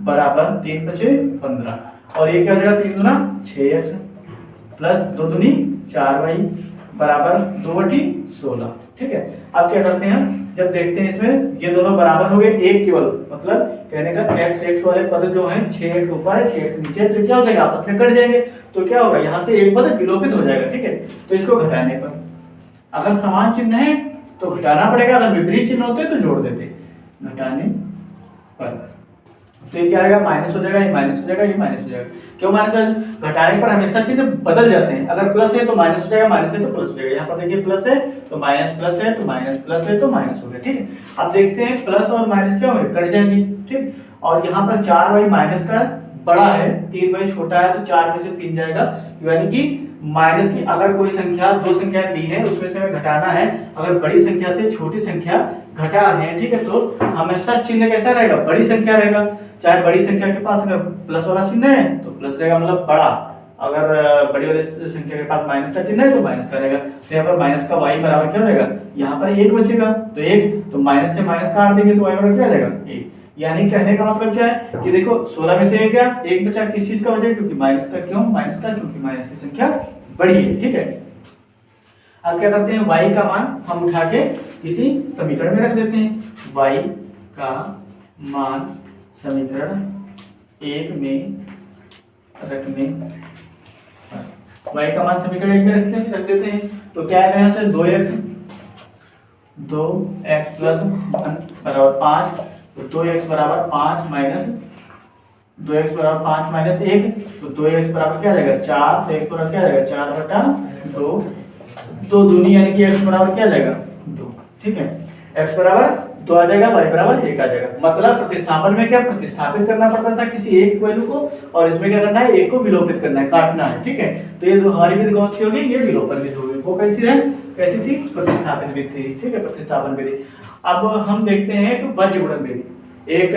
बराबर 3 × 5 = 15, और ये क्या हो जाएगा 3 दूना 6x + 2 दूनी 4y बराबर 2/16। ठीक है, अब क्या करते हैं, जब देखते हैं इसमें ये दोनों बराबर हो गए, एक केवल मतलब कहने का x वाले पद जो हैं 6x ऊपर है 6x नीचे है, तो क्या हो जाएगा आपस में कट जाएंगे, तो क्या होगा यहाँ से एक पद विलोपित हो जाएगा। ठीक है, तो इसको घटाने पर, अगर समान चिन्ह है तो घटाना पड़ेगा, अगर विपरीत चिन्ह होते तो जोड़ देते, घटाने पर तो ये क्या आएगा, माइनस हो जाएगा, ये माइनस हो जाएगा, ये माइनस हो जाएगा। क्यों माइनस हो जाएगा, घटाने पर हमेशा चिन्ह बदल जाते हैं, अगर प्लस है तो माइनस हो जाएगा, माइनस है तो प्लस हो जाएगा। यहाँ पर देखिए प्लस है तो माइनस, प्लस है तो माइनस, प्लस है तो माइनस हो गया। ठीक है, अब देखते हैं प्लस और माइनस क्या होंगे, कट जाएंगे। ठीक, और यहाँ पर 4y माइनस का बड़ा है, 3y छोटा है, तो 4 में से 3 जाएगा, यानी कि माइनस की अगर कोई संख्या, दो संख्या दी है उसमें से हमें घटाना है, अगर बड़ी संख्या से छोटी संख्या घटा रहे हैं, ठीक है, तो हमेशा चिन्ह कैसा रहेगा, बड़ी संख्या रहेगा। चाहे बड़ी संख्या के पास अगर प्लस वाला चिन्ह है तो प्लस रहेगा, मतलब बड़ा, अगर बड़ी वाली संख्या के पास माइनस का चिन्ह है तो माइनस का रहेगा। तो यहाँ पर माइनस का y बराबर क्या रहेगा, यहाँ पर 1 बचेगा, तो 1, तो माइनस से माइनस काट देंगे तो y बराबर क्या आ जाएगा 1। यानी कहने का मतलब क्या है कि देखो 16 में से 1 गया, 1 बचा, किस चीज का बचा, क्योंकि माइनस का। क्यों माइनस का, क्योंकि माइनस की संख्या बड़ी है। ठीक है, अब क्या करते हैं, y का मान हम उठा के किसी समीकरण में रख देते हैं। y का मान समीकरण 1 में रखने, y का मान समीकरण 1 में रख देते हैं, तो क्या आएगा यहाँ से 2x + 1 बराबर 5, तो 2x बराबर 5 माइनस 2x बराबर 5 माइनस 1, तो 2x बराबर क्या रहेगा 4, तो x बराबर क्या रहेगा 4/2, 2 दूनी यानी कि x बराबर क्या जाएगा 2। ठीक है, x बराबर 2 आ जाएगा, y बराबर 1 आ जाएगा। मतलब प्रतिस्थापन में क्या प्रतिस्थापित करना पड़ता था किसी एक वैल्यू को, और इसमें क्या करना है, एक को विलोपित करना है, काटना है। ठीक है, तो ये जो हमारी विधि कौन सी होगी, ये विलोपन विधि होगी। वो कैसी है, कैसी थी, प्रतिस्थापित विधि थी। ठीक है, प्रतिस्थापन विधि। अब हम देखते हैं कि बज्रगुणन विधि, एक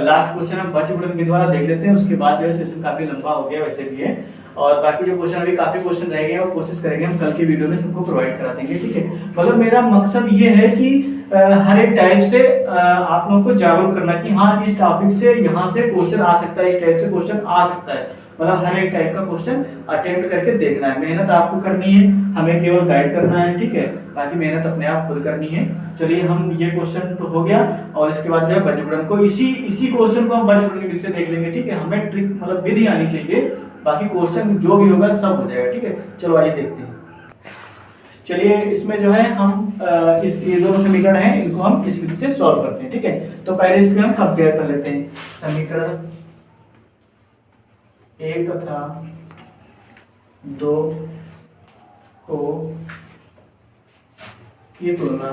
लास्ट क्वेश्चन हम बज्रगुणन विधि वाला देख लेते हैं, उसके बाद जो है सेशन काफी लंबा हो गया वैसे भी है, और बाकी जो क्वेश्चन अभी काफी क्वेश्चन रह गए हैं वो कोशिश करेंगे हम कल की वीडियो में सबको प्रोवाइड करा देंगे। ठीक है, मतलब मेरा मकसद ये है कि हर एक टाइप से आप लोगों को जागरूक करना कि हाँ इस टॉपिक से यहाँ से क्वेश्चन आ सकता है, इस टाइप से क्वेश्चन आ सकता है, मतलब हर एक टाइप का क्वेश्चन अटेम्प्ट करके देखना है। मेहनत आपको करनी है, हमें केवल गाइड करना है। ठीक है, बाकी मेहनत अपने आप खुद करनी है। चलिए, हम ये क्वेश्चन तो हो गया, और इसके बाद जो है बज्रगुणन को इसी क्वेश्चन को हम बज्रगुणन विधि से देख लेंगे। ठीक है, हमें ट्रिक मतलब विधि आनी चाहिए, बाकी क्वेश्चन जो भी होगा सब हो जाएगा। ठीक है, चलो आइए देखते हैं। चलिए इसमें जो है हम इस ये दोनों समीकरण हैं, इनको हम इस विधि से सॉल्व करते हैं, ठीक है। तो पहले इसको हम कंपेयर कर लेते हैं। समीकरण 1 तथा 2 को की तुलना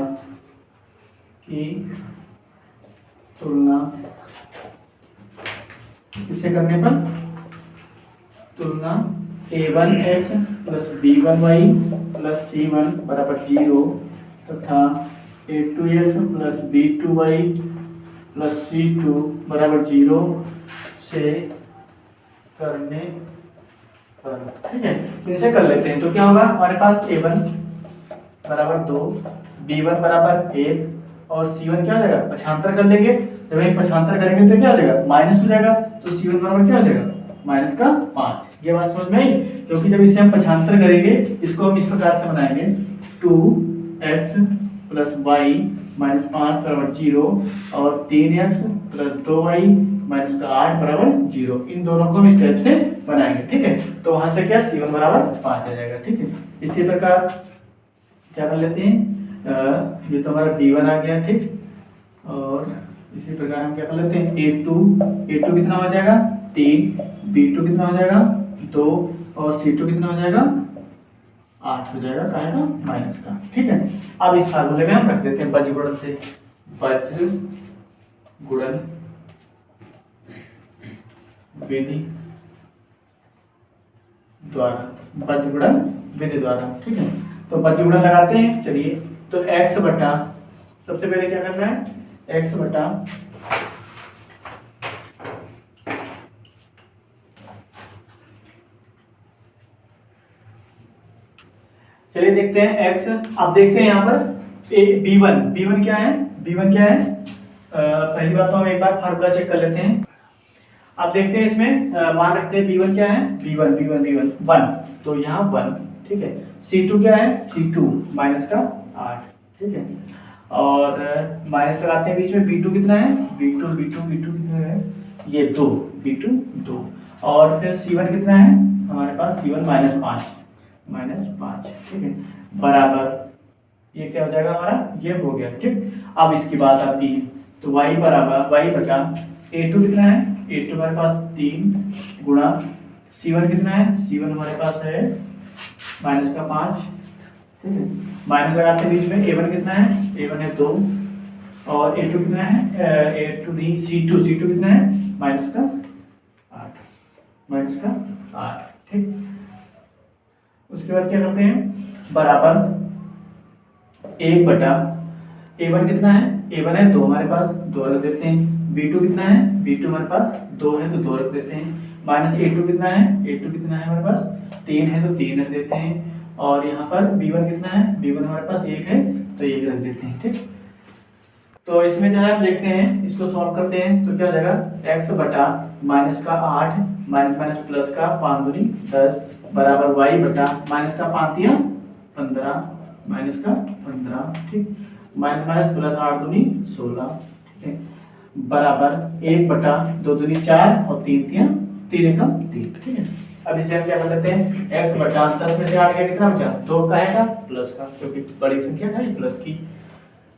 इसे करने पर तुलना a1x plus b1y plus c1 बराबर 0 तथा a2x plus b2y plus c2 बराबर 0 से करने पर, ठीक है। इनसे कर लेते हैं तो क्या होगा, हमारे पास a1 बराबर 2, b1 बराबर 1 और c1 क्या हो जाएगा, पक्षांतर कर लेंगे। जब हम पक्षांतर करेंगे तो क्या हो जाएगा, माइनस हो जाएगा। तो c1 बराबर क्या हो जाएगा, माइनस का 5। ये बात समझ में आई। क्योंकि जब इसे हम पक्षांतर करेंगे, इसको हम इस प्रकार से बनाएंगे 2x प्लस y माइनस 5 बराबर 0 और 3x प्लस 2y माइनस का 8 बराबर 0। इन दोनों को हम इस टाइप से बनाएंगे, ठीक है। तो वहां से क्या c1 बराबर 5 आ जाएगा, ठीक है। इसी प्रकार क्या कर लेते हैं, ये तो हमारा b1 आ गया, ठीक। और इसी प्रकार हम क्या कर लेते हैं a2 कितना हो जाएगा 3, b2 कितना हो जाएगा 2 और c2 कितना हो जाएगा 8 हो जाएगा, काहे का, माइनस का, ठीक है। अब इस फार्मूले में हम रख देते हैं वज्र गुणन से, वज्र गुणन विधि द्वारा, वज्र गुणन विधि द्वारा, ठीक है। तो वज्र गुणन लगाते हैं। चलिए तो x बटा, सबसे पहले क्या करना है, x बटा चलिए देखते हैं x। अब देखते हैं यहाँ पर b1 क्या है, पहली बात तो हम एक बार फार्मूला चेक कर लेते हैं। अब देखते हैं इसमें मान रखते हैं b1 क्या है, b1 1, तो यहाँ 1, ठीक है। c2 क्या है, c2 माइनस का 8, ठीक है। और माइनस लगाते हैं बीच में, b2 कितना है, b2 कितना है, ये 2, b2 2 और फिर c1 कितना है हमारे पास, c1 -5, ठीक है, बराबर ये क्या हो जाएगा हमारा, ये हो गया, ठीक। अब इसकी बात आती है तो y बचा a2 कितना है, a2 हमारे पास 3 गुणा c1 कितना है, c1 हमारे पास है माइनस का 5, ठीक है। माइनस लगाते हैं बीच में, a1 कितना है, a1 है 2 और a2 कितना है, a2 नहीं c2 कितना है माइनस का 8, ठीक। उसके बाद क्या करते हैं, बराबर 1 बटा a1 कितना है, a1 है 2 हमारे पास, 2 रख देते हैं। b2 कितना है, b2 हमारे पास 2 है तो 2 रख देते हैं। माइनस a2 कितना है, हमारे पास 3 है तो 3 रख देते हैं। और यहाँ पर b1 कितना है, b1 हमारे पास 1 है तो 1 रख देते हैं, ठीक। तो इसमें जो है हम देखते हैं, इसको सॉल्व करते हैं तो क्या हो जाएगा, x बटा माइनस का 8 माइनस प्लस का 5 दूनी 10 बराबर y बटा माइनस का 5 दिया 15 माइनस का 15, ठीक, माइनस प्लस 8 दूनी 16, ठीक है, बराबर 1 बटा 2 दूनी 4 और 3 दिया 3 एकम 3, ठीक है। अब इसे हम क्या कर लेते हैं, x बटा 10 में से 8 गया कितना बचा, 2 का है का प्लस का, क्योंकि बड़ी संख्या है प्लस की,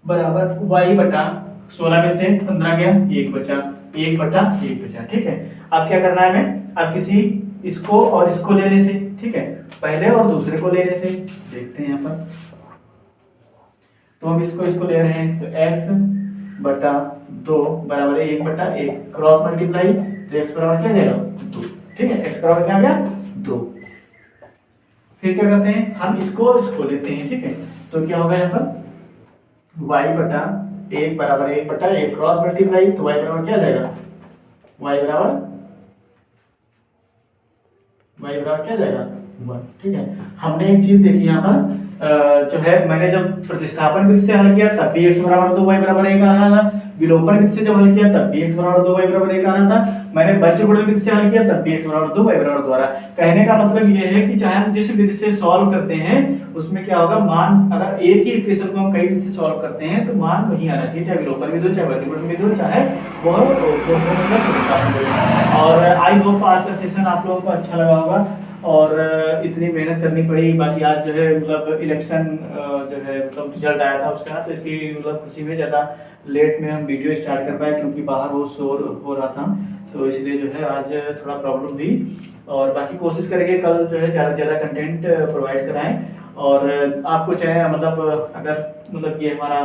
बराबर y बटा 16 में से 15 गया 1 बचा, 1 बटा 1 बचा, ठीक है। अब क्या करना है हमें, अब किसी इसको और इसको लेने से, ठीक है, पहले और दूसरे को लेने से देखते हैं यहाँ पर। तो हम इसको ले रहे हैं तो x बटा 2 बराबर 1 बटा 1 क्रॉस मल्टीप्लाई, तो x बराबर क्या जाएगा 2, ठीक है, x बराबर क्या आ गया 2। फिर क्या करते हैं, हम इसको लेते हैं, ठीक है। तो क्या होगा यहाँ पर y बटा 1 बराबर 1 बटा 1 क्रॉस मल्टीप्लाई, तो y बराबर क्या आ जाएगा, y बराबर क्या आ जाएगा 1, ठीक है। हमने एक चीज देखी यहाँ पर, जो है मैंने जब प्रतिस्थापन विधि से हल किया तब भी x बराबर 2 y बराबर 1 आ रहा था, विलोपन विधि से जब हल किया तब भी x बराबर 2 y बराबर 1 आ रहा था, मैंने वज्र गुणन विधि से हल किया तब भी x बराबर 2 y बराबर 2 आ रहा। कहने का मतलब ये है कि चाहे हम जिस विधि से सॉल्व करते हैं उसमें क्या होगा, मान अगर एक ही इक्वेशन को हम कई विधि से सॉल्व करते हैं तो मान वही आना चाहिए, चाहे विलोपन विधि हो, चाहे वज्र गुणन विधि हो, चाहे और आई होप आज का सेशन आप लोगों को अच्छा लगा होगा। और इतनी मेहनत करनी पड़ी। बाकी आज जो है मतलब इलेक्शन जो है मतलब रिजल्ट आया था उसका, तो इसकी मतलब खुशी में ज़्यादा लेट में हम वीडियो स्टार्ट कर पाए क्योंकि बाहर वो शोर हो रहा था, तो इसलिए जो है आज थोड़ा प्रॉब्लम हुई। और बाकी कोशिश करेंगे कल जो है ज़्यादा से ज़्यादा कंटेंट प्रोवाइड कराएं। और आपको चाहे मतलब अगर मतलब ये हमारा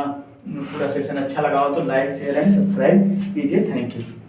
पूरा सेशन अच्छा लगा हो तो लाइक शेयर एंड सब्सक्राइब कीजिए। Thank you.